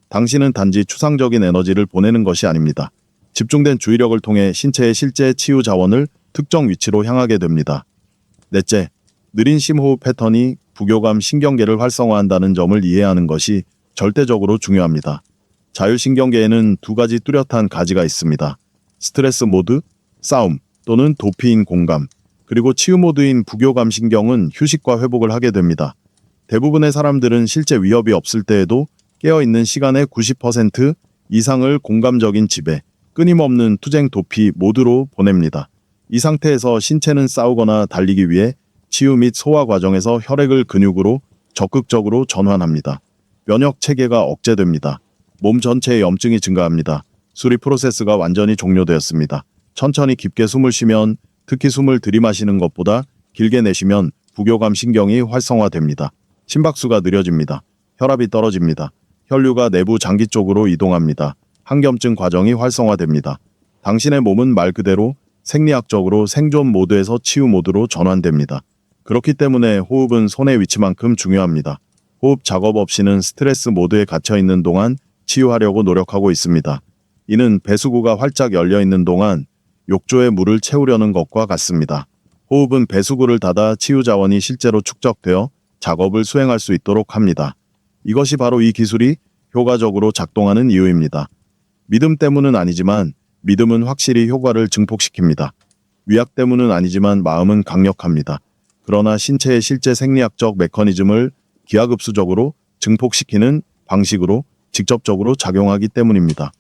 당신은 단지 추상적인 에너지를 보내는 것이 아닙니다. 집중된 주의력을 통해 신체의 실제 치유 자원을 특정 위치로 향하게 됩니다. 넷째, 느린 심호흡 패턴이 부교감 신경계를 활성화한다는 점을 이해하는 것이 절대적으로 중요합니다. 자율신경계에는 두 가지 뚜렷한 가지가 있습니다. 스트레스 모드, 싸움 또는 도피인 공감, 그리고 치유 모드인 부교감 신경은 휴식과 회복을 하게 됩니다. 대부분의 사람들은 실제 위협이 없을 때에도 깨어있는 시간의 90% 이상을 공감적인 지배, 끊임없는 투쟁 도피 모드로 보냅니다. 이 상태에서 신체는 싸우거나 달리기 위해 치유 및 소화 과정에서 혈액을 근육으로 적극적으로 전환합니다. 면역 체계가 억제됩니다. 몸 전체의 염증이 증가합니다. 수리 프로세스가 완전히 종료되었습니다. 천천히 깊게 숨을 쉬면, 특히 숨을 들이마시는 것보다 길게 내쉬면 부교감 신경이 활성화됩니다. 심박수가 느려집니다. 혈압이 떨어집니다. 혈류가 내부 장기 쪽으로 이동합니다. 항염증 과정이 활성화됩니다. 당신의 몸은 말 그대로 생리학적으로 생존 모드에서 치유 모드로 전환됩니다. 그렇기 때문에 호흡은 손의 위치만큼 중요합니다. 호흡 작업 없이는 스트레스 모드에 갇혀 있는 동안 치유하려고 노력하고 있습니다. 이는 배수구가 활짝 열려 있는 동안 욕조에 물을 채우려는 것과 같습니다. 호흡은 배수구를 닫아 치유 자원이 실제로 축적되어 작업을 수행할 수 있도록 합니다. 이것이 바로 이 기술이 효과적으로 작동하는 이유입니다. 믿음 때문은 아니지만 믿음은 확실히 효과를 증폭시킵니다. 위약 때문은 아니지만 마음은 강력합니다. 그러나 신체의 실제 생리학적 메커니즘을 기하급수적으로 증폭시키는 방식으로 직접적으로 작용하기 때문입니다.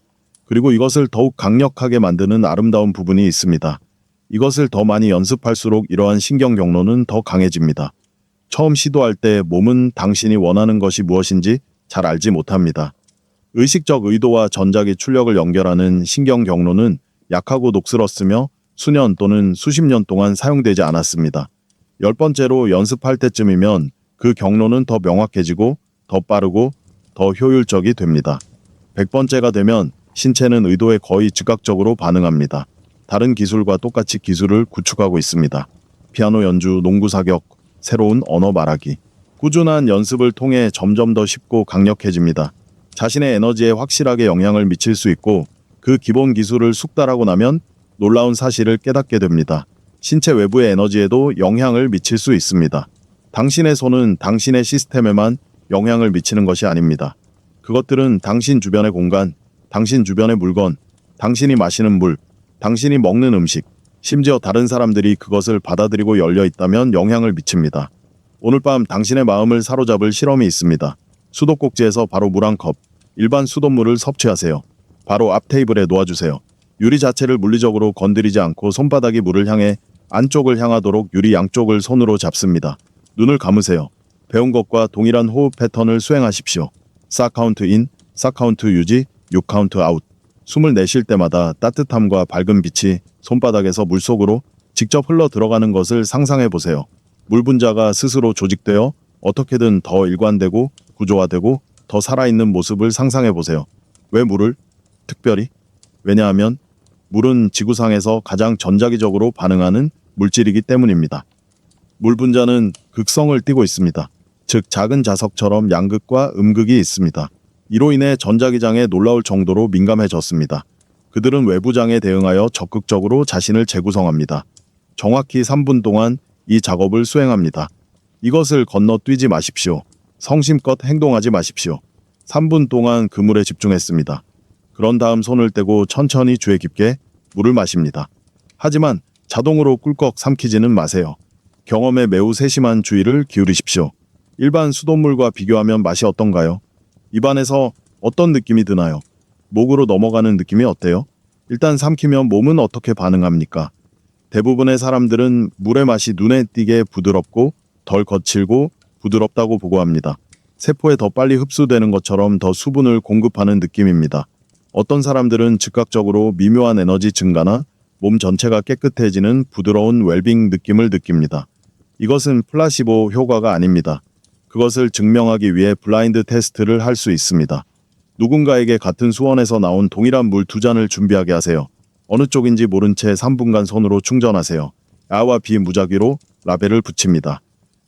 그리고 이것을 더욱 강력하게 만드는 아름다운 부분이 있습니다. 이것을 더 많이 연습할수록 이러한 신경 경로는 더 강해집니다. 처음 시도할 때 몸은 당신이 원하는 것이 무엇인지 잘 알지 못합니다. 의식적 의도와 전자기 출력을 연결하는 신경 경로는 약하고 녹슬었으며 수년 또는 수십 년 동안 사용되지 않았습니다. 10번째로 연습할 때쯤이면 그 경로는 더 명확해지고 더 빠르고 더 효율적이 됩니다. 100번째가 되면 신체는 의도에 거의 즉각적으로 반응합니다. 다른 기술과 똑같이 기술을 구축하고 있습니다. 피아노 연주, 농구 사격, 새로운 언어 말하기. 꾸준한 연습을 통해 점점 더 쉽고 강력해집니다. 자신의 에너지에 확실하게 영향을 미칠 수 있고 그 기본 기술을 숙달하고 나면 놀라운 사실을 깨닫게 됩니다. 신체 외부의 에너지에도 영향을 미칠 수 있습니다. 당신의 손은 당신의 시스템에만 영향을 미치는 것이 아닙니다. 그것들은 당신 주변의 공간, 당신 주변의 물건, 당신이 마시는 물, 당신이 먹는 음식, 심지어 다른 사람들이 그것을 받아들이고 열려 있다면 영향을 미칩니다. 오늘 밤 당신의 마음을 사로잡을 실험이 있습니다. 수도꼭지에서 바로 물 한 컵, 일반 수돗물을 섭취하세요. 바로 앞 테이블에 놓아주세요. 유리 자체를 물리적으로 건드리지 않고 손바닥이 물을 향해 안쪽을 향하도록 유리 양쪽을 손으로 잡습니다. 눈을 감으세요. 배운 것과 동일한 호흡 패턴을 수행하십시오. 4카운트 인, 4카운트 유지, 6카운트 아웃. 숨을 내쉴 때마다 따뜻함과 밝은 빛이 손바닥에서 물속으로 직접 흘러 들어가는 것을 상상해 보세요. 물 분자가 스스로 조직되어 어떻게든 더 일관되고 구조화되고 더 살아있는 모습을 상상해 보세요. 왜 물을? 특별히? 왜냐하면 물은 지구상에서 가장 전자기적으로 반응하는 물질이기 때문입니다. 물 분자는 극성을 띠고 있습니다. 즉 작은 자석처럼 양극과 음극이 있습니다. 이로 인해 전자기장에 놀라울 정도로 민감해졌습니다. 그들은 외부장에 대응하여 적극적으로 자신을 재구성합니다. 정확히 3분 동안 이 작업을 수행합니다. 이것을 건너뛰지 마십시오. 성심껏 행동하지 마십시오. 3분 동안 그물에 집중했습니다. 그런 다음 손을 떼고 천천히 주에 깊게 물을 마십니다. 하지만 자동으로 꿀꺽 삼키지는 마세요. 경험에 매우 세심한 주의를 기울이십시오. 일반 수돗물과 비교하면 맛이 어떤가요? 입안에서 어떤 느낌이 드나요? 목으로 넘어가는 느낌이 어때요? 일단 삼키면 몸은 어떻게 반응합니까? 대부분의 사람들은 물의 맛이 눈에 띄게 부드럽고 덜 거칠고 부드럽다고 보고합니다. 세포에 더 빨리 흡수되는 것처럼 더 수분을 공급하는 느낌입니다. 어떤 사람들은 즉각적으로 미묘한 에너지 증가나 몸 전체가 깨끗해지는 부드러운 웰빙 느낌을 느낍니다. 이것은 플라시보 효과가 아닙니다. 그것을 증명하기 위해 블라인드 테스트를 할 수 있습니다. 누군가에게 같은 수원에서 나온 동일한 물 2잔을 준비하게 하세요. 어느 쪽인지 모른 채 3분간 손으로 충전하세요. A와 B 무작위로 라벨을 붙입니다.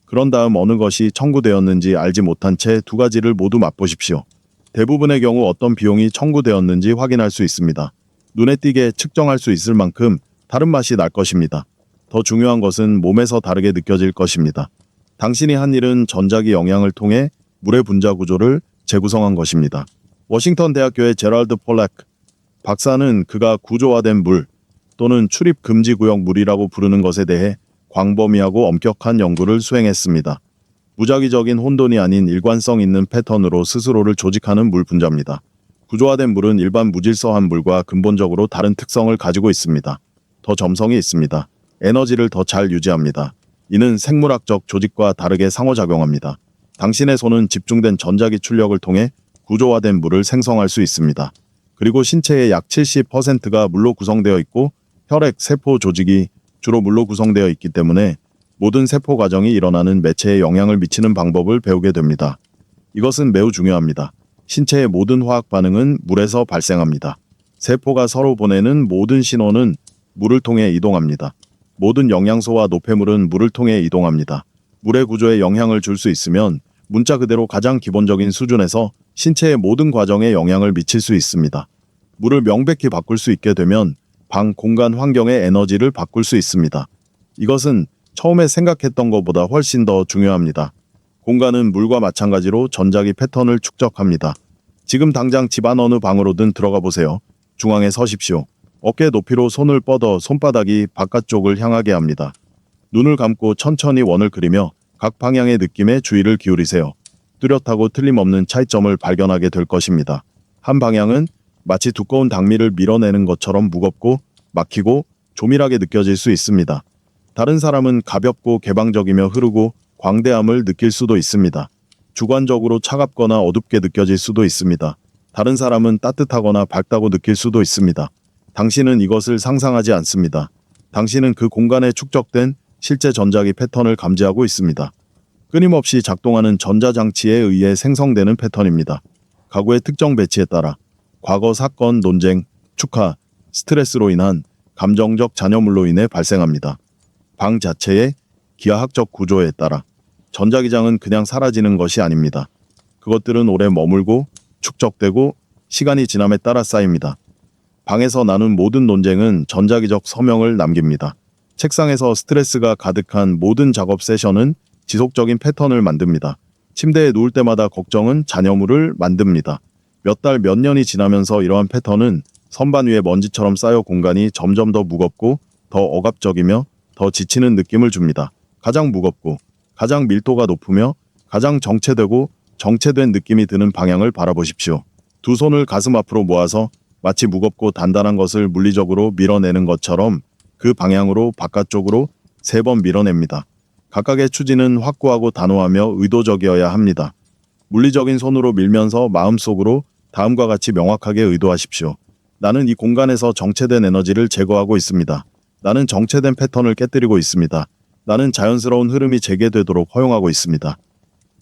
그런 다음 어느 것이 청구되었는지 알지 못한 채 2가지를 모두 맛보십시오. 대부분의 경우 어떤 비용이 청구되었는지 확인할 수 있습니다. 눈에 띄게 측정할 수 있을 만큼 다른 맛이 날 것입니다. 더 중요한 것은 몸에서 다르게 느껴질 것입니다. 당신이 한 일은 전자기 영향을 통해 물의 분자 구조를 재구성한 것입니다. 워싱턴 대학교의 제럴드 폴렉 박사는 그가 구조화된 물 또는 출입 금지 구역 물이라고 부르는 것에 대해 광범위하고 엄격한 연구를 수행했습니다. 무작위적인 혼돈이 아닌 일관성 있는 패턴으로 스스로를 조직하는 물 분자입니다. 구조화된 물은 일반 무질서한 물과 근본적으로 다른 특성을 가지고 있습니다. 더 점성이 있습니다. 에너지를 더 잘 유지합니다. 이는 생물학적 조직과 다르게 상호작용합니다. 당신의 손은 집중된 전자기 출력을 통해 구조화된 물을 생성할 수 있습니다. 그리고 신체의 약 70%가 물로 구성되어 있고 혈액, 세포 조직이 주로 물로 구성되어 있기 때문에 모든 세포 과정이 일어나는 매체에 영향을 미치는 방법을 배우게 됩니다. 이것은 매우 중요합니다. 신체의 모든 화학 반응은 물에서 발생합니다. 세포가 서로 보내는 모든 신호는 물을 통해 이동합니다. 모든 영양소와 노폐물은 물을 통해 이동합니다. 물의 구조에 영향을 줄 수 있으면 문자 그대로 가장 기본적인 수준에서 신체의 모든 과정에 영향을 미칠 수 있습니다. 물을 명백히 바꿀 수 있게 되면 방, 공간 환경의 에너지를 바꿀 수 있습니다. 이것은 처음에 생각했던 것보다 훨씬 더 중요합니다. 공간은 물과 마찬가지로 전자기 패턴을 축적합니다. 지금 당장 집안 어느 방으로든 들어가 보세요. 중앙에 서십시오. 어깨 높이로 손을 뻗어 손바닥이 바깥쪽을 향하게 합니다. 눈을 감고 천천히 원을 그리며 각 방향의 느낌에 주의를 기울이세요. 뚜렷하고 틀림없는 차이점을 발견하게 될 것입니다. 한 방향은 마치 두꺼운 당미를 밀어내는 것처럼 무겁고 막히고 조밀하게 느껴질 수 있습니다. 다른 사람은 가볍고 개방적이며 흐르고 광대함을 느낄 수도 있습니다. 주관적으로 차갑거나 어둡게 느껴질 수도 있습니다. 다른 사람은 따뜻하거나 밝다고 느낄 수도 있습니다. 당신은 이것을 상상하지 않습니다. 당신은 그 공간에 축적된 실제 전자기 패턴을 감지하고 있습니다. 끊임없이 작동하는 전자장치에 의해 생성되는 패턴입니다. 가구의 특정 배치에 따라 과거 사건, 논쟁, 축하, 스트레스로 인한 감정적 잔여물로 인해 발생합니다. 방 자체의 기하학적 구조에 따라 전자기장은 그냥 사라지는 것이 아닙니다. 그것들은 오래 머물고 축적되고 시간이 지남에 따라 쌓입니다. 방에서 나눈 모든 논쟁은 전자기적 서명을 남깁니다. 책상에서 스트레스가 가득한 모든 작업 세션은 지속적인 패턴을 만듭니다. 침대에 누울 때마다 걱정은 잔여물을 만듭니다. 몇 달, 몇 년이 지나면서 이러한 패턴은 선반 위에 먼지처럼 쌓여 공간이 점점 더 무겁고 더 억압적이며 더 지치는 느낌을 줍니다. 가장 무겁고 가장 밀도가 높으며 가장 정체되고 정체된 느낌이 드는 방향을 바라보십시오. 두 손을 가슴 앞으로 모아서 마치 무겁고 단단한 것을 물리적으로 밀어내는 것처럼 그 방향으로 바깥쪽으로 3번 밀어냅니다. 각각의 추진은 확고하고 단호하며 의도적이어야 합니다. 물리적인 손으로 밀면서 마음속으로 다음과 같이 명확하게 의도하십시오. 나는 이 공간에서 정체된 에너지를 제거하고 있습니다. 나는 정체된 패턴을 깨뜨리고 있습니다. 나는 자연스러운 흐름이 재개되도록 허용하고 있습니다.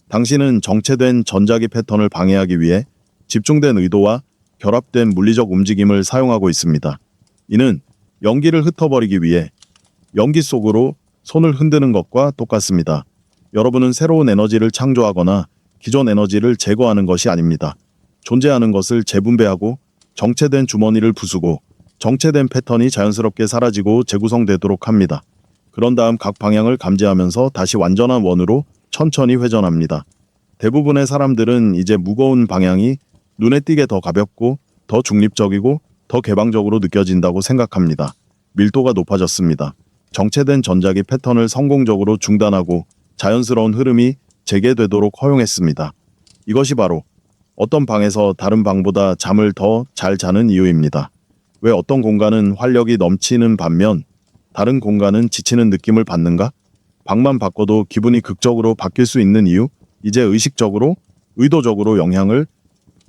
당신은 정체된 전자기 패턴을 방해하기 위해 집중된 의도와 결합된 물리적 움직임을 사용하고 있습니다. 이는 연기를 흩어버리기 위해 연기 속으로 손을 흔드는 것과 똑같습니다. 여러분은 새로운 에너지를 창조하거나 기존 에너지를 제거하는 것이 아닙니다. 존재하는 것을 재분배하고 정체된 주머니를 부수고 정체된 패턴이 자연스럽게 사라지고 재구성되도록 합니다. 그런 다음 각 방향을 감지하면서 다시 완전한 원으로 천천히 회전합니다. 대부분의 사람들은 이제 무거운 방향이 눈에 띄게 더 가볍고 더 중립적이고 더 개방적으로 느껴진다고 생각합니다. 밀도가 높아졌습니다. 정체된 전자기 패턴을 성공적으로 중단하고 자연스러운 흐름이 재개되도록 허용했습니다. 이것이 바로 어떤 방에서 다른 방보다 잠을 더 잘 자는 이유입니다. 왜 어떤 공간은 활력이 넘치는 반면 다른 공간은 지치는 느낌을 받는가? 방만 바꿔도 기분이 극적으로 바뀔 수 있는 이유? 이제 의식적으로, 의도적으로 영향을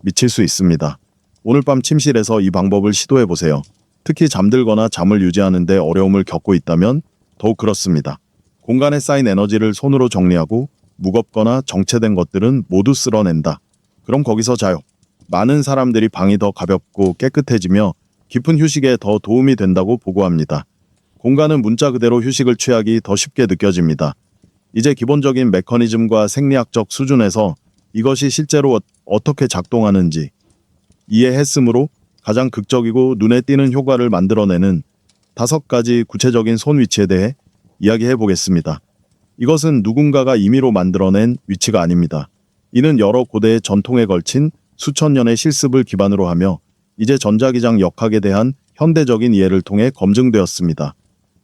미칠 수 있습니다. 오늘 밤 침실에서 이 방법을 시도해 보세요. 특히 잠들거나 잠을 유지하는 데 어려움을 겪고 있다면 더욱 그렇습니다. 공간에 쌓인 에너지를 손으로 정리하고 무겁거나 정체된 것들은 모두 쓸어낸다. 그럼 거기서 자요. 많은 사람들이 방이 더 가볍고 깨끗해지며 깊은 휴식에 더 도움이 된다고 보고합니다. 공간은 문자 그대로 휴식을 취하기 더 쉽게 느껴집니다. 이제 기본적인 메커니즘과 생리학적 수준에서 이것이 실제로 어떻게 작동하는지 이해했으므로 가장 극적이고 눈에 띄는 효과를 만들어내는 5가지 구체적인 손 위치에 대해 이야기해 보겠습니다. 이것은 누군가가 임의로 만들어낸 위치가 아닙니다. 이는 여러 고대의 전통에 걸친 수천 년의 실습을 기반으로 하며 이제 전자기장 역학에 대한 현대적인 이해를 통해 검증되었습니다.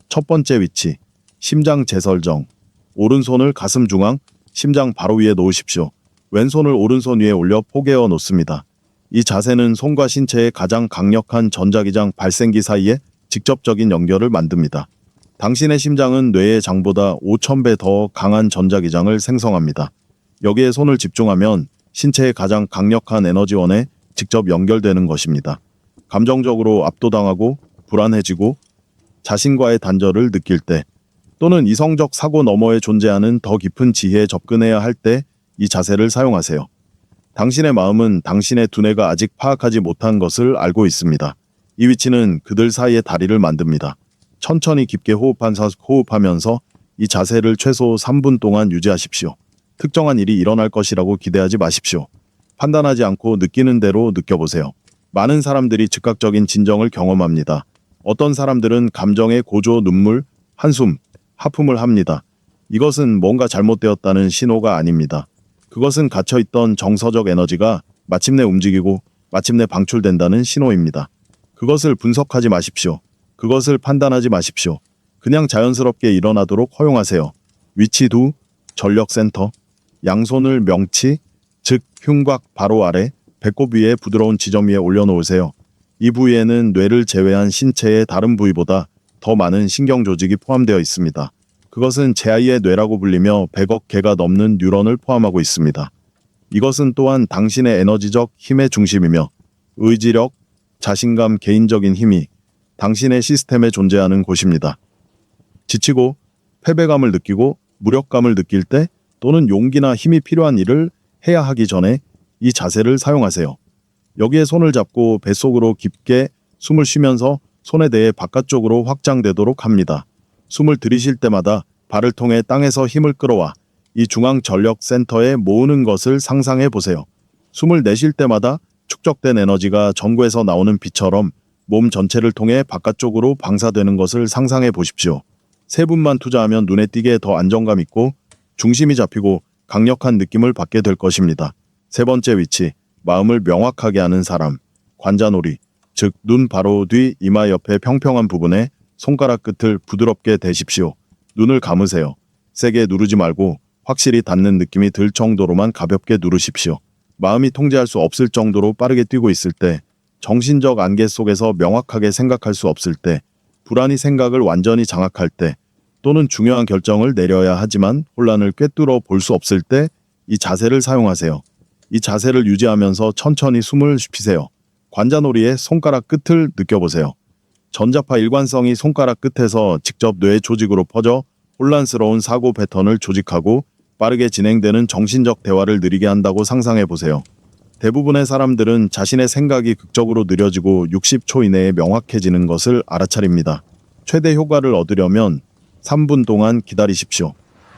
첫 번째 위치, 심장 재설정. 오른손을 가슴 중앙, 심장 바로 위에 놓으십시오. 왼손을 오른손 위에 올려 포개어 놓습니다. 이 자세는 손과 신체의 가장 강력한 전자기장 발생기 사이에 직접적인 연결을 만듭니다. 당신의 심장은 뇌의 장보다 5,000배 더 강한 전자기장을 생성합니다. 여기에 손을 집중하면 신체의 가장 강력한 에너지원에 직접 연결되는 것입니다. 감정적으로 압도당하고 불안해지고 자신과의 단절을 느낄 때 또는 이성적 사고 너머에 존재하는 더 깊은 지혜에 접근해야 할 때 이 자세를 사용하세요. 당신의 마음은 당신의 두뇌가 아직 파악하지 못한 것을 알고 있습니다. 이 위치는 그들 사이의 다리를 만듭니다. 천천히 깊게 호흡하면서 이 자세를 최소 3분 동안 유지하십시오. 특정한 일이 일어날 것이라고 기대하지 마십시오. 판단하지 않고 느끼는 대로 느껴보세요. 많은 사람들이 즉각적인 진정을 경험합니다. 어떤 사람들은 감정의 고조, 눈물, 한숨, 하품을 합니다. 이것은 뭔가 잘못되었다는 신호가 아닙니다. 그것은 갇혀있던 정서적 에너지가 마침내 움직이고 마침내 방출된다는 신호입니다. 그것을 분석하지 마십시오. 그것을 판단하지 마십시오. 그냥 자연스럽게 일어나도록 허용하세요. 위치 2, 전력센터. 양손을 명치, 즉 흉곽 바로 아래, 배꼽 위에 부드러운 지점 위에 올려놓으세요. 이 부위에는 뇌를 제외한 신체의 다른 부위보다 더 많은 신경 조직이 포함되어 있습니다. 그것은 제2의 뇌라고 불리며 100억 개가 넘는 뉴런을 포함하고 있습니다. 이것은 또한 당신의 에너지적 힘의 중심이며 의지력, 자신감, 개인적인 힘이 당신의 시스템에 존재하는 곳입니다. 지치고 패배감을 느끼고 무력감을 느낄 때 또는 용기나 힘이 필요한 일을 해야 하기 전에 이 자세를 사용하세요. 여기에 손을 잡고 뱃속으로 깊게 숨을 쉬면서 손에 대해 바깥쪽으로 확장되도록 합니다. 숨을 들이쉴 때마다 발을 통해 땅에서 힘을 끌어와 이 중앙 전력 센터에 모으는 것을 상상해 보세요. 숨을 내쉴 때마다 축적된 에너지가 전구에서 나오는 빛처럼 몸 전체를 통해 바깥쪽으로 방사되는 것을 상상해 보십시오. 3분만 투자하면 눈에 띄게 더 안정감 있고 중심이 잡히고 강력한 느낌을 받게 될 것입니다. 세 번째 위치, 마음을 명확하게 하는 사람. 관자놀이, 즉 눈 바로 뒤 이마 옆에 평평한 부분에 손가락 끝을 부드럽게 대십시오. 눈을 감으세요. 세게 누르지 말고 확실히 닿는 느낌이 들 정도로만 가볍게 누르십시오. 마음이 통제할 수 없을 정도로 빠르게 뛰고 있을 때, 정신적 안개 속에서 명확하게 생각할 수 없을 때, 불안이 생각을 완전히 장악할 때, 또는 중요한 결정을 내려야 하지만 혼란을 꿰뚫어 볼 수 없을 때 이 자세를 사용하세요. 이 자세를 유지하면서 천천히 숨을 쉬세요. 관자놀이의 손가락 끝을 느껴보세요. 전자파 일관성이 손가락 끝에서 직접 뇌 조직으로 퍼져 혼란스러운 사고 패턴을 조직하고 빠르게 진행되는 정신적 대화를 느리게 한다고 상상해 보세요. 대부분의 사람들은 자신의 생각이 극적으로 느려지고 60초 이내에 명확해지는 것을 알아차립니다. 최대 효과를 얻으려면 3분 동안 기다리십시오.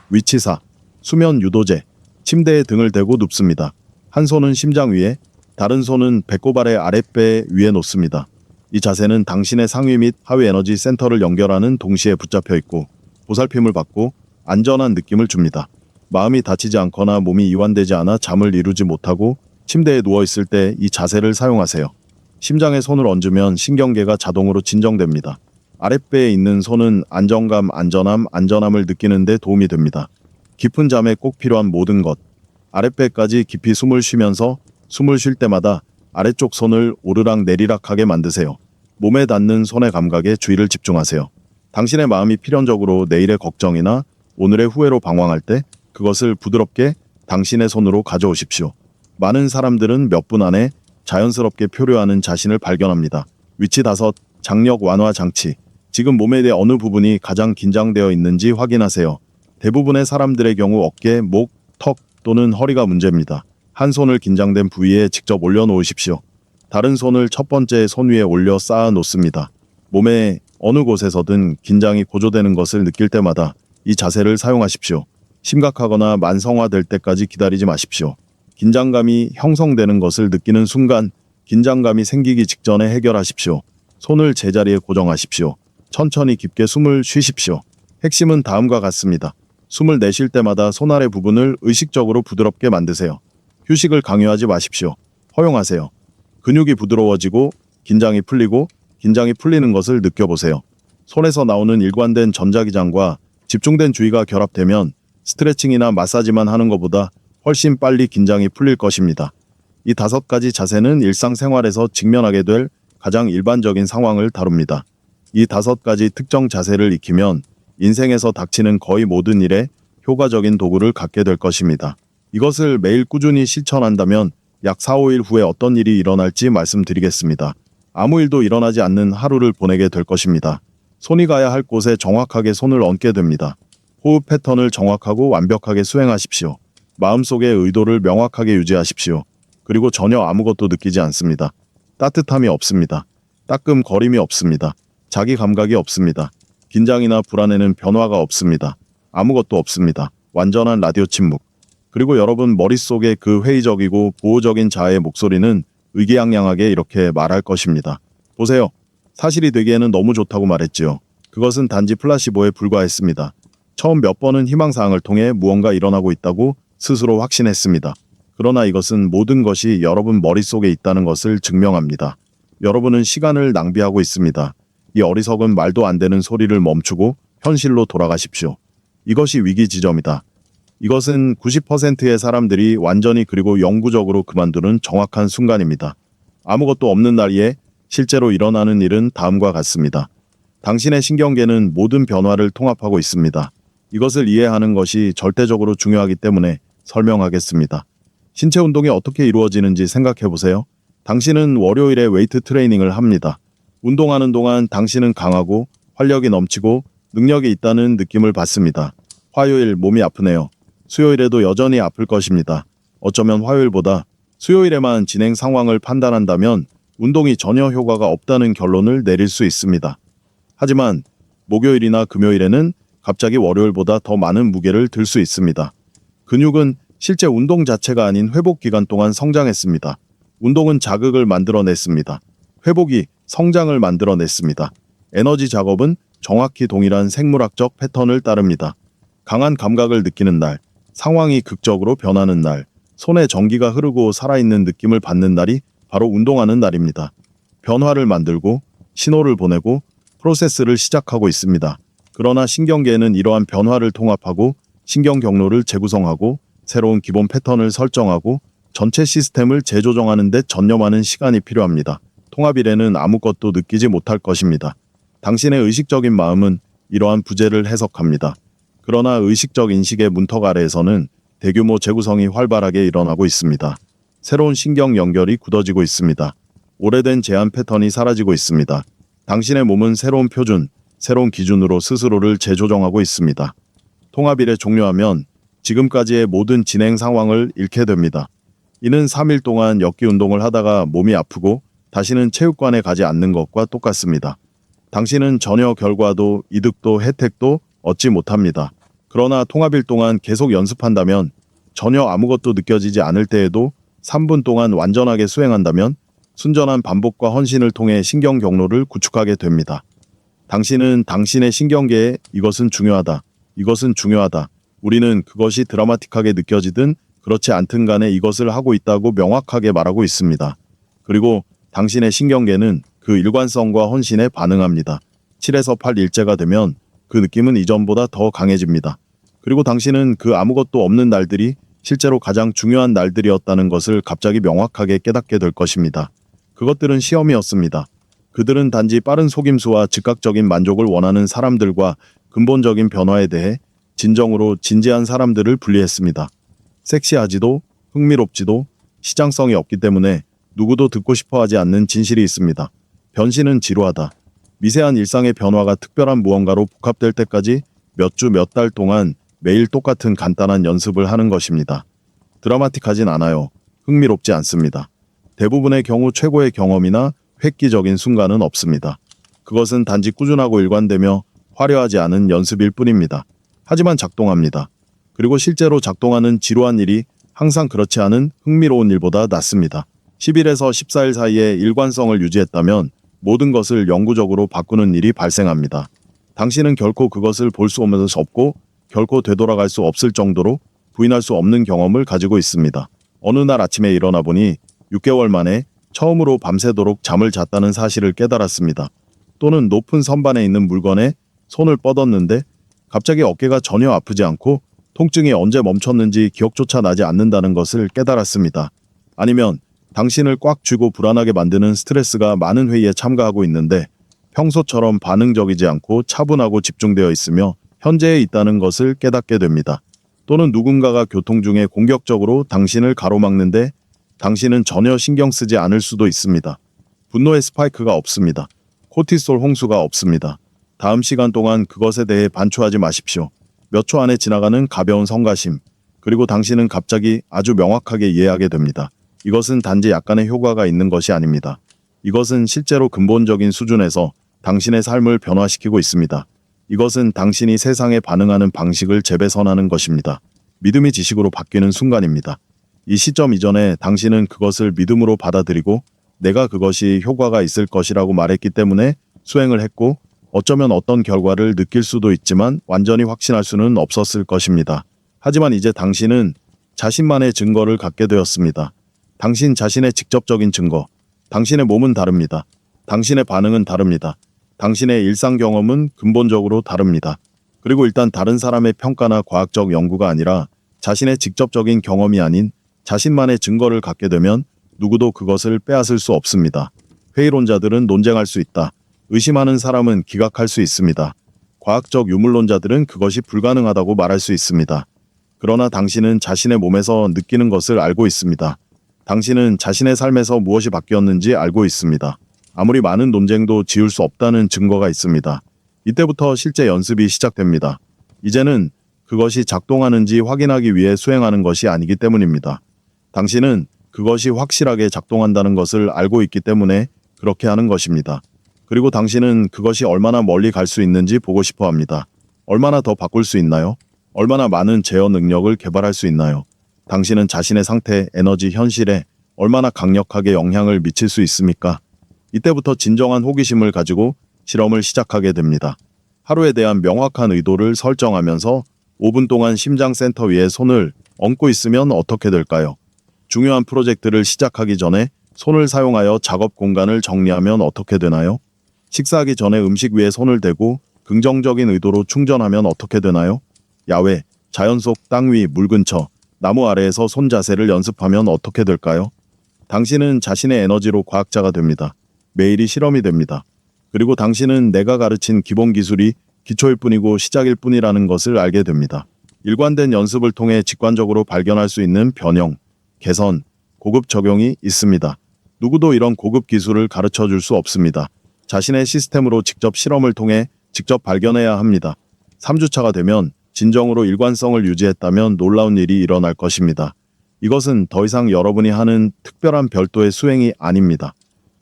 위치사, 수면 유도제, 침대에 등을 대고 눕습니다. 한 손은 심장 위에, 다른 손은 배꼽 아래 아랫배 위에 놓습니다. 이 자세는 당신의 상위 및 하위 에너지 센터를 연결하는 동시에 붙잡혀 있고 보살핌을 받고 안전한 느낌을 줍니다. 마음이 다치지 않거나 몸이 이완되지 않아 잠을 이루지 못하고 침대에 누워있을 때 이 자세를 사용하세요. 심장에 손을 얹으면 신경계가 자동으로 진정됩니다. 아랫배에 있는 손은 안정감, 안전함을 느끼는 데 도움이 됩니다. 깊은 잠에 꼭 필요한 모든 것. 아랫배까지 깊이 숨을 쉬면서 숨을 쉴 때마다 아래쪽 손을 오르락 내리락하게 만드세요. 몸에 닿는 손의 감각에 주의를 집중하세요. 당신의 마음이 필연적으로 내일의 걱정이나 오늘의 후회로 방황할 때 그것을 부드럽게 당신의 손으로 가져오십시오. 많은 사람들은 몇 분 안에 자연스럽게 표류하는 자신을 발견합니다. 위치 5. 장력 완화 장치. 지금 몸에 대해 어느 부분이 가장 긴장되어 있는지 확인하세요. 대부분의 사람들의 경우 어깨, 목, 턱 또는 허리가 문제입니다. 한 손을 긴장된 부위에 직접 올려놓으십시오. 다른 손을 첫 번째 손 위에 올려 쌓아 놓습니다. 몸의 어느 곳에서든 긴장이 고조되는 것을 느낄 때마다 이 자세를 사용하십시오. 심각하거나 만성화될 때까지 기다리지 마십시오. 긴장감이 형성되는 것을 느끼는 순간 긴장감이 생기기 직전에 해결하십시오. 손을 제자리에 고정하십시오. 천천히 깊게 숨을 쉬십시오. 핵심은 다음과 같습니다. 숨을 내쉴 때마다 손 아래 부분을 의식적으로 부드럽게 만드세요. 휴식을 강요하지 마십시오. 허용하세요. 근육이 부드러워지고 긴장이 풀리는 것을 느껴보세요. 손에서 나오는 일관된 전자기장과 집중된 주의가 결합되면 스트레칭이나 마사지만 하는 것보다 훨씬 빨리 긴장이 풀릴 것입니다. 이 5가지 자세는 일상생활에서 직면하게 될 가장 일반적인 상황을 다룹니다. 이 5가지 특정 자세를 익히면 인생에서 닥치는 거의 모든 일에 효과적인 도구를 갖게 될 것입니다. 이것을 매일 꾸준히 실천한다면 약 4, 5일 후에 어떤 일이 일어날지 말씀드리겠습니다. 아무 일도 일어나지 않는 하루를 보내게 될 것입니다. 손이 가야 할 곳에 정확하게 손을 얹게 됩니다. 호흡 패턴을 정확하고 완벽하게 수행하십시오. 마음속의 의도를 명확하게 유지하십시오. 그리고 전혀 아무것도 느끼지 않습니다. 따뜻함이 없습니다. 따끔거림이 없습니다. 자기 감각이 없습니다. 긴장이나 불안에는 변화가 없습니다. 아무것도 없습니다. 완전한 라디오 침묵. 그리고 여러분 머릿속의 그 회의적이고 보호적인 자아의 목소리는 의기양양하게 이렇게 말할 것입니다. 보세요. 사실이 되기에는 너무 좋다고 말했지요. 그것은 단지 플라시보에 불과했습니다. 처음 몇 번은 희망사항을 통해 무언가 일어나고 있다고 스스로 확신했습니다. 그러나 이것은 모든 것이 여러분 머릿속에 있다는 것을 증명합니다. 여러분은 시간을 낭비하고 있습니다. 이 어리석은 말도 안 되는 소리를 멈추고 현실로 돌아가십시오. 이것이 위기 지점이다. 이것은 90%의 사람들이 완전히 그리고 영구적으로 그만두는 정확한 순간입니다. 아무것도 없는 날에 실제로 일어나는 일은 다음과 같습니다. 당신의 신경계는 모든 변화를 통합하고 있습니다. 이것을 이해하는 것이 절대적으로 중요하기 때문에 설명하겠습니다. 신체 운동이 어떻게 이루어지는지 생각해 보세요. 당신은 월요일에 웨이트 트레이닝을 합니다. 운동하는 동안 당신은 강하고 활력이 넘치고 능력이 있다는 느낌을 받습니다. 화요일 몸이 아프네요. 수요일에도 여전히 아플 것입니다. 어쩌면 화요일보다 수요일에만 진행 상황을 판단한다면 운동이 전혀 효과가 없다는 결론을 내릴 수 있습니다. 하지만 목요일이나 금요일에는 갑자기 월요일보다 더 많은 무게를 들 수 있습니다. 근육은 실제 운동 자체가 아닌 회복 기간 동안 성장했습니다. 운동은 자극을 만들어냈습니다. 회복이 성장을 만들어냈습니다. 에너지 작업은 정확히 동일한 생물학적 패턴을 따릅니다. 강한 감각을 느끼는 날, 상황이 극적으로 변하는 날, 손에 전기가 흐르고 살아있는 느낌을 받는 날이 바로 운동하는 날입니다. 변화를 만들고 신호를 보내고 프로세스를 시작하고 있습니다. 그러나 신경계는 이러한 변화를 통합하고 신경 경로를 재구성하고 새로운 기본 패턴을 설정하고 전체 시스템을 재조정하는 데 전념하는 시간이 필요합니다. 통합 이래는 아무것도 느끼지 못할 것입니다. 당신의 의식적인 마음은 이러한 부재를 해석합니다. 그러나 의식적 인식의 문턱 아래에서는 대규모 재구성이 활발하게 일어나고 있습니다. 새로운 신경 연결이 굳어지고 있습니다. 오래된 제한 패턴이 사라지고 있습니다. 당신의 몸은 새로운 표준, 새로운 기준으로 스스로를 재조정하고 있습니다. 통합일에 종료하면 지금까지의 모든 진행 상황을 잃게 됩니다. 이는 3일 동안 역기 운동을 하다가 몸이 아프고 다시는 체육관에 가지 않는 것과 똑같습니다. 당신은 전혀 결과도 이득도 혜택도 얻지 못합니다. 그러나 통합일 동안 계속 연습한다면, 전혀 아무것도 느껴지지 않을 때에도 3분 동안 완전하게 수행한다면 순전한 반복과 헌신을 통해 신경 경로를 구축하게 됩니다. 당신은 당신의 신경계에 이것은 중요하다, 이것은 중요하다, 우리는 그것이 드라마틱하게 느껴지든 그렇지 않든 간에 이것을 하고 있다고 명확하게 말하고 있습니다. 그리고 당신의 신경계는 그 일관성과 헌신에 반응합니다. 7에서 8일째가 되면 그 느낌은 이전보다 더 강해집니다. 그리고 당신은 그 아무것도 없는 날들이 실제로 가장 중요한 날들이었다는 것을 갑자기 명확하게 깨닫게 될 것입니다. 그것들은 시험이었습니다. 그들은 단지 빠른 속임수와 즉각적인 만족을 원하는 사람들과 근본적인 변화에 대해 진정으로 진지한 사람들을 분리했습니다. 섹시하지도 흥미롭지도 시장성이 없기 때문에 누구도 듣고 싶어하지 않는 진실이 있습니다. 변신은 지루하다. 미세한 일상의 변화가 특별한 무언가로 복합될 때까지 몇 주 몇 달 동안 매일 똑같은 간단한 연습을 하는 것입니다. 드라마틱하진 않아요. 흥미롭지 않습니다. 대부분의 경우 최고의 경험이나 획기적인 순간은 없습니다. 그것은 단지 꾸준하고 일관되며 화려하지 않은 연습일 뿐입니다. 하지만 작동합니다. 그리고 실제로 작동하는 지루한 일이 항상 그렇지 않은 흥미로운 일보다 낫습니다. 10일에서 14일 사이에 일관성을 유지했다면 모든 것을 영구적으로 바꾸는 일이 발생합니다. 당신은 결코 그것을 볼 수 없고 결코 되돌아갈 수 없을 정도로 부인할 수 없는 경험을 가지고 있습니다. 어느 날 아침에 일어나 보니 6개월 만에 처음으로 밤새도록 잠을 잤다는 사실을 깨달았습니다. 또는 높은 선반에 있는 물건에 손을 뻗었는데 갑자기 어깨가 전혀 아프지 않고 통증이 언제 멈췄는지 기억조차 나지 않는다는 것을 깨달았습니다. 아니면 당신을 꽉 쥐고 불안하게 만드는 스트레스가 많은 회의에 참가하고 있는데 평소처럼 반응적이지 않고 차분하고 집중되어 있으며 현재에 있다는 것을 깨닫게 됩니다. 또는 누군가가 교통 중에 공격적으로 당신을 가로막는데 당신은 전혀 신경 쓰지 않을 수도 있습니다. 분노의 스파이크가 없습니다. 코티솔 홍수가 없습니다. 다음 시간 동안 그것에 대해 반추하지 마십시오. 몇 초 안에 지나가는 가벼운 성가심, 그리고 당신은 갑자기 아주 명확하게 이해하게 됩니다. 이것은 단지 약간의 효과가 있는 것이 아닙니다. 이것은 실제로 근본적인 수준에서 당신의 삶을 변화시키고 있습니다. 이것은 당신이 세상에 반응하는 방식을 재배선하는 것입니다. 믿음이 지식으로 바뀌는 순간입니다. 이 시점 이전에 당신은 그것을 믿음으로 받아들이고 내가 그것이 효과가 있을 것이라고 말했기 때문에 수행을 했고 어쩌면 어떤 결과를 느낄 수도 있지만 완전히 확신할 수는 없었을 것입니다. 하지만 이제 당신은 자신만의 증거를 갖게 되었습니다. 당신 자신의 직접적인 증거. 당신의 몸은 다릅니다. 당신의 반응은 다릅니다. 당신의 일상 경험은 근본적으로 다릅니다. 그리고 일단 다른 사람의 평가나 과학적 연구가 아니라 자신의 직접적인 경험이 아닌 자신만의 증거를 갖게 되면 누구도 그것을 빼앗을 수 없습니다. 회의론자들은 논쟁할 수 있다. 의심하는 사람은 기각할 수 있습니다. 과학적 유물론자들은 그것이 불가능하다고 말할 수 있습니다. 그러나 당신은 자신의 몸에서 느끼는 것을 알고 있습니다. 당신은 자신의 삶에서 무엇이 바뀌었는지 알고 있습니다. 아무리 많은 논쟁도 지울 수 없다는 증거가 있습니다. 이때부터 실제 연습이 시작됩니다. 이제는 그것이 작동하는지 확인하기 위해 수행하는 것이 아니기 때문입니다. 당신은 그것이 확실하게 작동한다는 것을 알고 있기 때문에 그렇게 하는 것입니다. 그리고 당신은 그것이 얼마나 멀리 갈 수 있는지 보고 싶어 합니다. 얼마나 더 바꿀 수 있나요? 얼마나 많은 제어 능력을 개발할 수 있나요? 당신은 자신의 상태, 에너지, 현실에 얼마나 강력하게 영향을 미칠 수 있습니까? 이때부터 진정한 호기심을 가지고 실험을 시작하게 됩니다. 하루에 대한 명확한 의도를 설정하면서 5분 동안 심장 센터 위에 손을 얹고 있으면 어떻게 될까요? 중요한 프로젝트를 시작하기 전에 손을 사용하여 작업 공간을 정리하면 어떻게 되나요? 식사하기 전에 음식 위에 손을 대고 긍정적인 의도로 충전하면 어떻게 되나요? 야외, 자연 속, 땅 위, 물 근처, 나무 아래에서 손 자세를 연습하면 어떻게 될까요? 당신은 자신의 에너지로 과학자가 됩니다. 매일이 실험이 됩니다. 그리고 당신은 내가 가르친 기본 기술이 기초일 뿐이고 시작일 뿐이라는 것을 알게 됩니다. 일관된 연습을 통해 직관적으로 발견할 수 있는 변형, 개선, 고급 적용이 있습니다. 누구도 이런 고급 기술을 가르쳐 줄 수 없습니다. 자신의 시스템으로 직접 실험을 통해 직접 발견해야 합니다. 3주차가 되면 진정으로 일관성을 유지했다면 놀라운 일이 일어날 것입니다. 이것은 더 이상 여러분이 하는 특별한 별도의 수행이 아닙니다.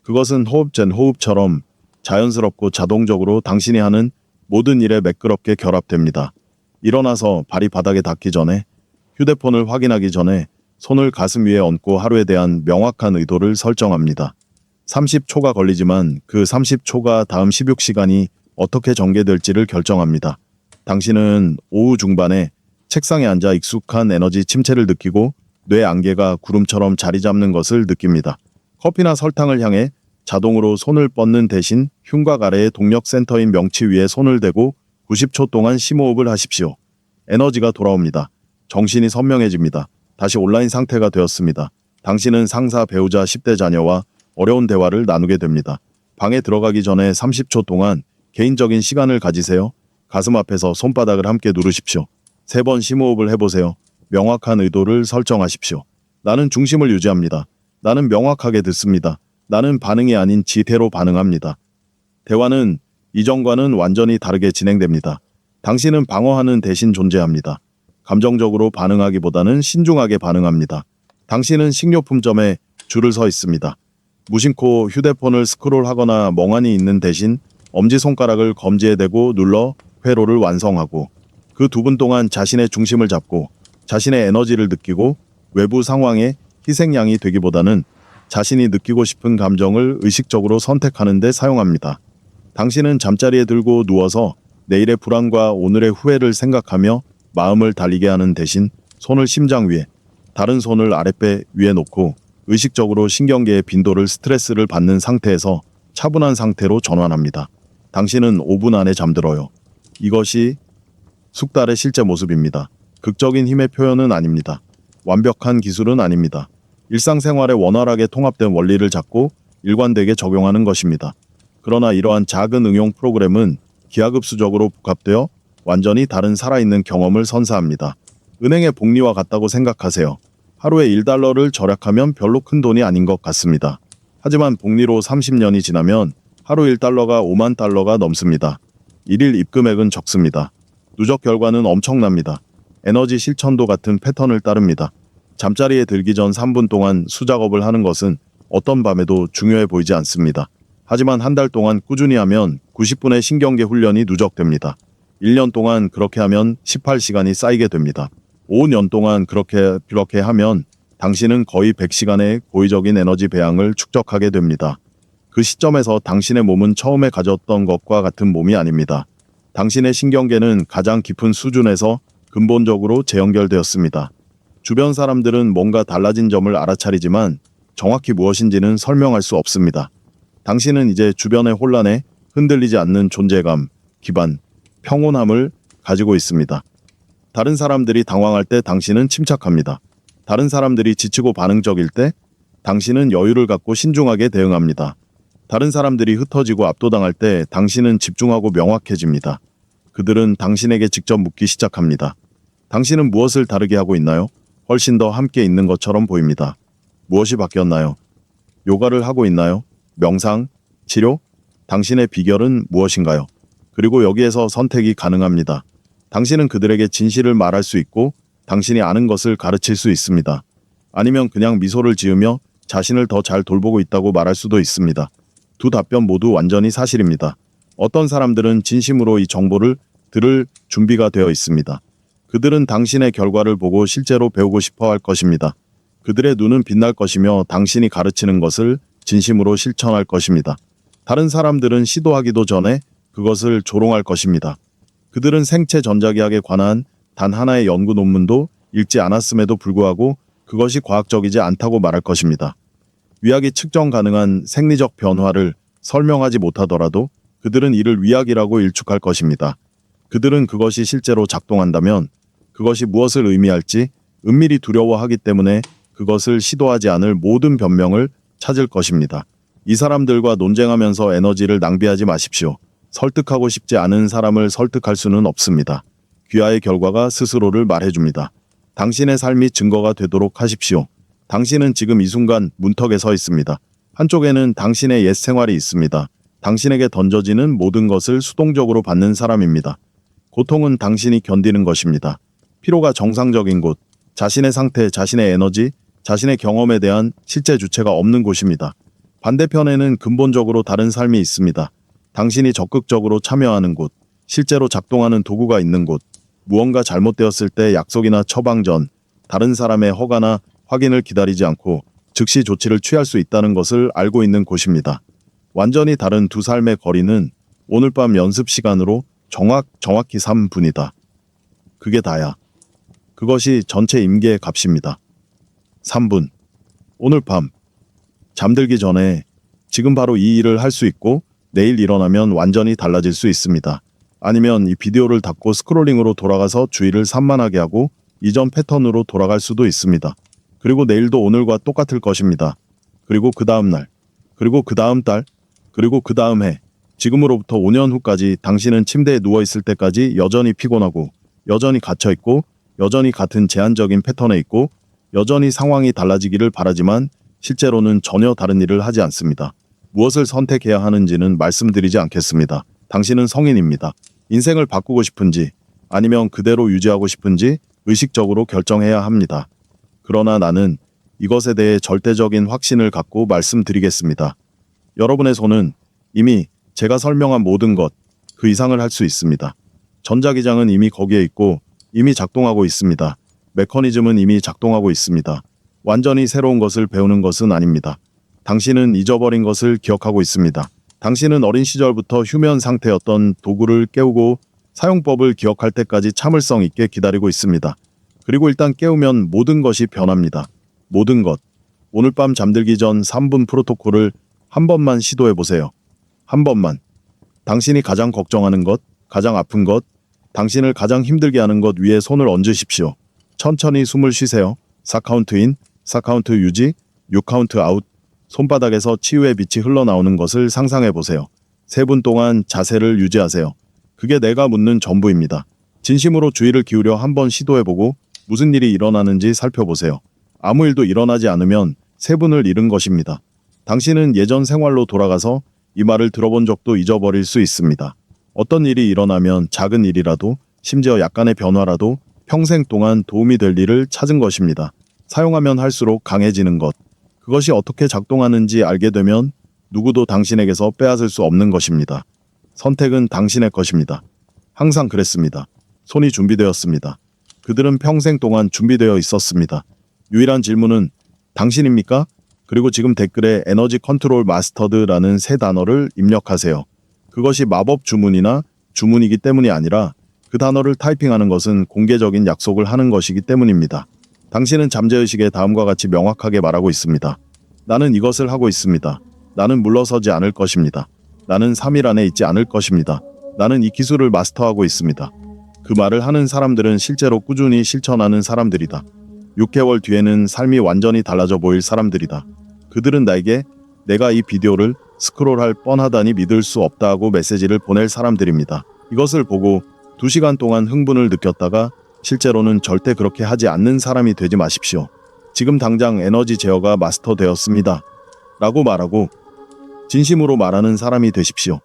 그것은 호흡젠 호흡처럼 자연스럽고 자동적으로 당신이 하는 모든 일에 매끄럽게 결합됩니다. 일어나서 발이 바닥에 닿기 전에, 휴대폰을 확인하기 전에 손을 가슴 위에 얹고 하루에 대한 명확한 의도를 설정합니다. 30초가 걸리지만 그 30초가 다음 16시간이 어떻게 전개될지를 결정합니다. 당신은 오후 중반에 책상에 앉아 익숙한 에너지 침체를 느끼고 뇌 안개가 구름처럼 자리 잡는 것을 느낍니다. 커피나 설탕을 향해 자동으로 손을 뻗는 대신 흉곽 아래의 동력 센터인 명치 위에 손을 대고 90초 동안 심호흡을 하십시오. 에너지가 돌아옵니다. 정신이 선명해집니다. 다시 온라인 상태가 되었습니다. 당신은 상사, 배우자, 10대 자녀와 어려운 대화를 나누게 됩니다. 방에 들어가기 전에 30초 동안 개인적인 시간을 가지세요. 가슴 앞에서 손바닥을 함께 누르십시오. 3번 심호흡을 해보세요. 명확한 의도를 설정하십시오. 나는 중심을 유지합니다. 나는 명확하게 듣습니다. 나는 반응이 아닌 지태로 반응합니다. 대화는 이전과는 완전히 다르게 진행됩니다. 당신은 방어하는 대신 존재합니다. 감정적으로 반응하기보다는 신중하게 반응합니다. 당신은 식료품점에 줄을 서 있습니다. 무심코 휴대폰을 스크롤하거나 멍하니 있는 대신 엄지손가락을 검지에 대고 눌러 회로를 완성하고 그 2분 동안 자신의 중심을 잡고 자신의 에너지를 느끼고 외부 상황의 희생양이 되기보다는 자신이 느끼고 싶은 감정을 의식적으로 선택하는 데 사용합니다. 당신은 잠자리에 들고 누워서 내일의 불안과 오늘의 후회를 생각하며 마음을 달리게 하는 대신 손을 심장 위에, 다른 손을 아랫배 위에 놓고 의식적으로 신경계의 빈도를 스트레스를 받는 상태에서 차분한 상태로 전환합니다. 당신은 5분 안에 잠들어요. 이것이 숙달의 실제 모습입니다. 극적인 힘의 표현은 아닙니다. 완벽한 기술은 아닙니다. 일상생활에 원활하게 통합된 원리를 잡고 일관되게 적용하는 것입니다. 그러나 이러한 작은 응용 프로그램은 기하급수적으로 복합되어 완전히 다른 살아있는 경험을 선사합니다. 은행의 복리와 같다고 생각하세요. 하루에 1달러를 절약하면 별로 큰 돈이 아닌 것 같습니다. 하지만 복리로 30년이 지나면 하루 1달러가 5만 달러가 넘습니다. 일일 입금액은 적습니다. 누적 결과는 엄청납니다. 에너지 실천도 같은 패턴을 따릅니다. 잠자리에 들기 전 3분 동안 수작업을 하는 것은 어떤 밤에도 중요해 보이지 않습니다. 하지만 한 달 동안 꾸준히 하면 90분의 신경계 훈련이 누적됩니다. 1년 동안 그렇게 하면 18시간이 쌓이게 됩니다. 5년 동안 그렇게 하면 당신은 거의 100시간의 고의적인 에너지 배양을 축적하게 됩니다. 그 시점에서 당신의 몸은 처음에 가졌던 것과 같은 몸이 아닙니다. 당신의 신경계는 가장 깊은 수준에서 근본적으로 재연결되었습니다. 주변 사람들은 뭔가 달라진 점을 알아차리지만 정확히 무엇인지는 설명할 수 없습니다. 당신은 이제 주변의 혼란에 흔들리지 않는 존재감, 기반, 평온함을 가지고 있습니다. 다른 사람들이 당황할 때 당신은 침착합니다. 다른 사람들이 지치고 반응적일 때 당신은 여유를 갖고 신중하게 대응합니다. 다른 사람들이 흩어지고 압도당할 때 당신은 집중하고 명확해집니다. 그들은 당신에게 직접 묻기 시작합니다. 당신은 무엇을 다르게 하고 있나요? 훨씬 더 함께 있는 것처럼 보입니다. 무엇이 바뀌었나요? 요가를 하고 있나요? 명상? 치료? 당신의 비결은 무엇인가요? 그리고 여기에서 선택이 가능합니다. 당신은 그들에게 진실을 말할 수 있고 당신이 아는 것을 가르칠 수 있습니다. 아니면 그냥 미소를 지으며 자신을 더 잘 돌보고 있다고 말할 수도 있습니다. 두 답변 모두 완전히 사실입니다. 어떤 사람들은 진심으로 이 정보를 들을 준비가 되어 있습니다. 그들은 당신의 결과를 보고 실제로 배우고 싶어 할 것입니다. 그들의 눈은 빛날 것이며 당신이 가르치는 것을 진심으로 실천할 것입니다. 다른 사람들은 시도하기도 전에 그것을 조롱할 것입니다. 그들은 생체 전자기학에 관한 단 하나의 연구 논문도 읽지 않았음에도 불구하고 그것이 과학적이지 않다고 말할 것입니다. 위학이 측정 가능한 생리적 변화를 설명하지 못하더라도 그들은 이를 위학이라고 일축할 것입니다. 그들은 그것이 실제로 작동한다면 그것이 무엇을 의미할지 은밀히 두려워하기 때문에 그것을 시도하지 않을 모든 변명을 찾을 것입니다. 이 사람들과 논쟁하면서 에너지를 낭비하지 마십시오. 설득하고 싶지 않은 사람을 설득할 수는 없습니다. 귀하의 결과가 스스로를 말해줍니다. 당신의 삶이 증거가 되도록 하십시오. 당신은 지금 이 순간 문턱에 서 있습니다. 한쪽에는 당신의 옛 생활이 있습니다. 당신에게 던져지는 모든 것을 수동적으로 받는 사람입니다. 고통은 당신이 견디는 것입니다. 피로가 정상적인 곳, 자신의 상태, 자신의 에너지, 자신의 경험에 대한 실제 주체가 없는 곳입니다. 반대편에는 근본적으로 다른 삶이 있습니다. 당신이 적극적으로 참여하는 곳, 실제로 작동하는 도구가 있는 곳, 무언가 잘못되었을 때 약속이나 처방 전, 다른 사람의 허가나 확인을 기다리지 않고 즉시 조치를 취할 수 있다는 것을 알고 있는 곳입니다. 완전히 다른 두 삶의 거리는 오늘 밤 연습 시간으로 정확히 3분이다. 그게 다야. 그것이 전체 임계의 값입니다. 3분. 오늘 밤. 잠들기 전에 지금 바로 이 일을 할 수 있고 내일 일어나면 완전히 달라질 수 있습니다. 아니면 이 비디오를 닫고 스크롤링으로 돌아가서 주의를 산만하게 하고 이전 패턴으로 돌아갈 수도 있습니다. 그리고 내일도 오늘과 똑같을 것입니다. 그리고 그 다음 날, 그리고 그 다음 달, 그리고 그 다음 해, 지금으로부터 5년 후까지 당신은 침대에 누워있을 때까지 여전히 피곤하고 여전히 갇혀있고 여전히 같은 제한적인 패턴에 있고 여전히 상황이 달라지기를 바라지만 실제로는 전혀 다른 일을 하지 않습니다. 무엇을 선택해야 하는지는 말씀드리지 않겠습니다. 당신은 성인입니다. 인생을 바꾸고 싶은지 아니면 그대로 유지하고 싶은지 의식적으로 결정해야 합니다. 그러나 나는 이것에 대해 절대적인 확신을 갖고 말씀드리겠습니다. 여러분의 손은 이미 제가 설명한 모든 것, 그 이상을 할 수 있습니다. 전자기장은 이미 거기에 있고 이미 작동하고 있습니다. 메커니즘은 이미 작동하고 있습니다. 완전히 새로운 것을 배우는 것은 아닙니다. 당신은 잊어버린 것을 기억하고 있습니다. 당신은 어린 시절부터 휴면 상태였던 도구를 깨우고 사용법을 기억할 때까지 참을성 있게 기다리고 있습니다. 그리고 일단 깨우면 모든 것이 변합니다. 모든 것. 오늘 밤 잠들기 전 3분 프로토콜을 한 번만 시도해 보세요. 한 번만. 당신이 가장 걱정하는 것, 가장 아픈 것, 당신을 가장 힘들게 하는 것 위에 손을 얹으십시오. 천천히 숨을 쉬세요. 4카운트 인, 4카운트 유지, 6카운트 아웃. 손바닥에서 치유의 빛이 흘러나오는 것을 상상해 보세요. 3분 동안 자세를 유지하세요. 그게 내가 묻는 전부입니다. 진심으로 주의를 기울여 한번 시도해보고 무슨 일이 일어나는지 살펴보세요. 아무 일도 일어나지 않으면 3분을 잃은 것입니다. 당신은 예전 생활로 돌아가서 이 말을 들어본 적도 잊어버릴 수 있습니다. 어떤 일이 일어나면 작은 일이라도, 심지어 약간의 변화라도 평생 동안 도움이 될 일을 찾은 것입니다. 사용하면 할수록 강해지는 것. 그것이 어떻게 작동하는지 알게 되면 누구도 당신에게서 빼앗을 수 없는 것입니다. 선택은 당신의 것입니다. 항상 그랬습니다. 손이 준비되었습니다. 그들은 평생 동안 준비되어 있었습니다. 유일한 질문은 당신입니까? 그리고 지금 댓글에 에너지 컨트롤 마스터드라는 세 단어를 입력하세요. 그것이 마법 주문이나 주문이기 때문이 아니라 그 단어를 타이핑하는 것은 공개적인 약속을 하는 것이기 때문입니다. 당신은 잠재의식에 다음과 같이 명확하게 말하고 있습니다. 나는 이것을 하고 있습니다. 나는 물러서지 않을 것입니다. 나는 3일 안에 있지 않을 것입니다. 나는 이 기술을 마스터하고 있습니다. 그 말을 하는 사람들은 실제로 꾸준히 실천하는 사람들이다. 6개월 뒤에는 삶이 완전히 달라져 보일 사람들이다. 그들은 나에게 내가 이 비디오를 스크롤할 뻔하다니 믿을 수 없다고 메시지를 보낼 사람들입니다. 이것을 보고 2시간 동안 흥분을 느꼈다가 실제로는 절대 그렇게 하지 않는 사람이 되지 마십시오. 지금 당장 에너지 제어가 마스터되었습니다. 라고 말하고 진심으로 말하는 사람이 되십시오.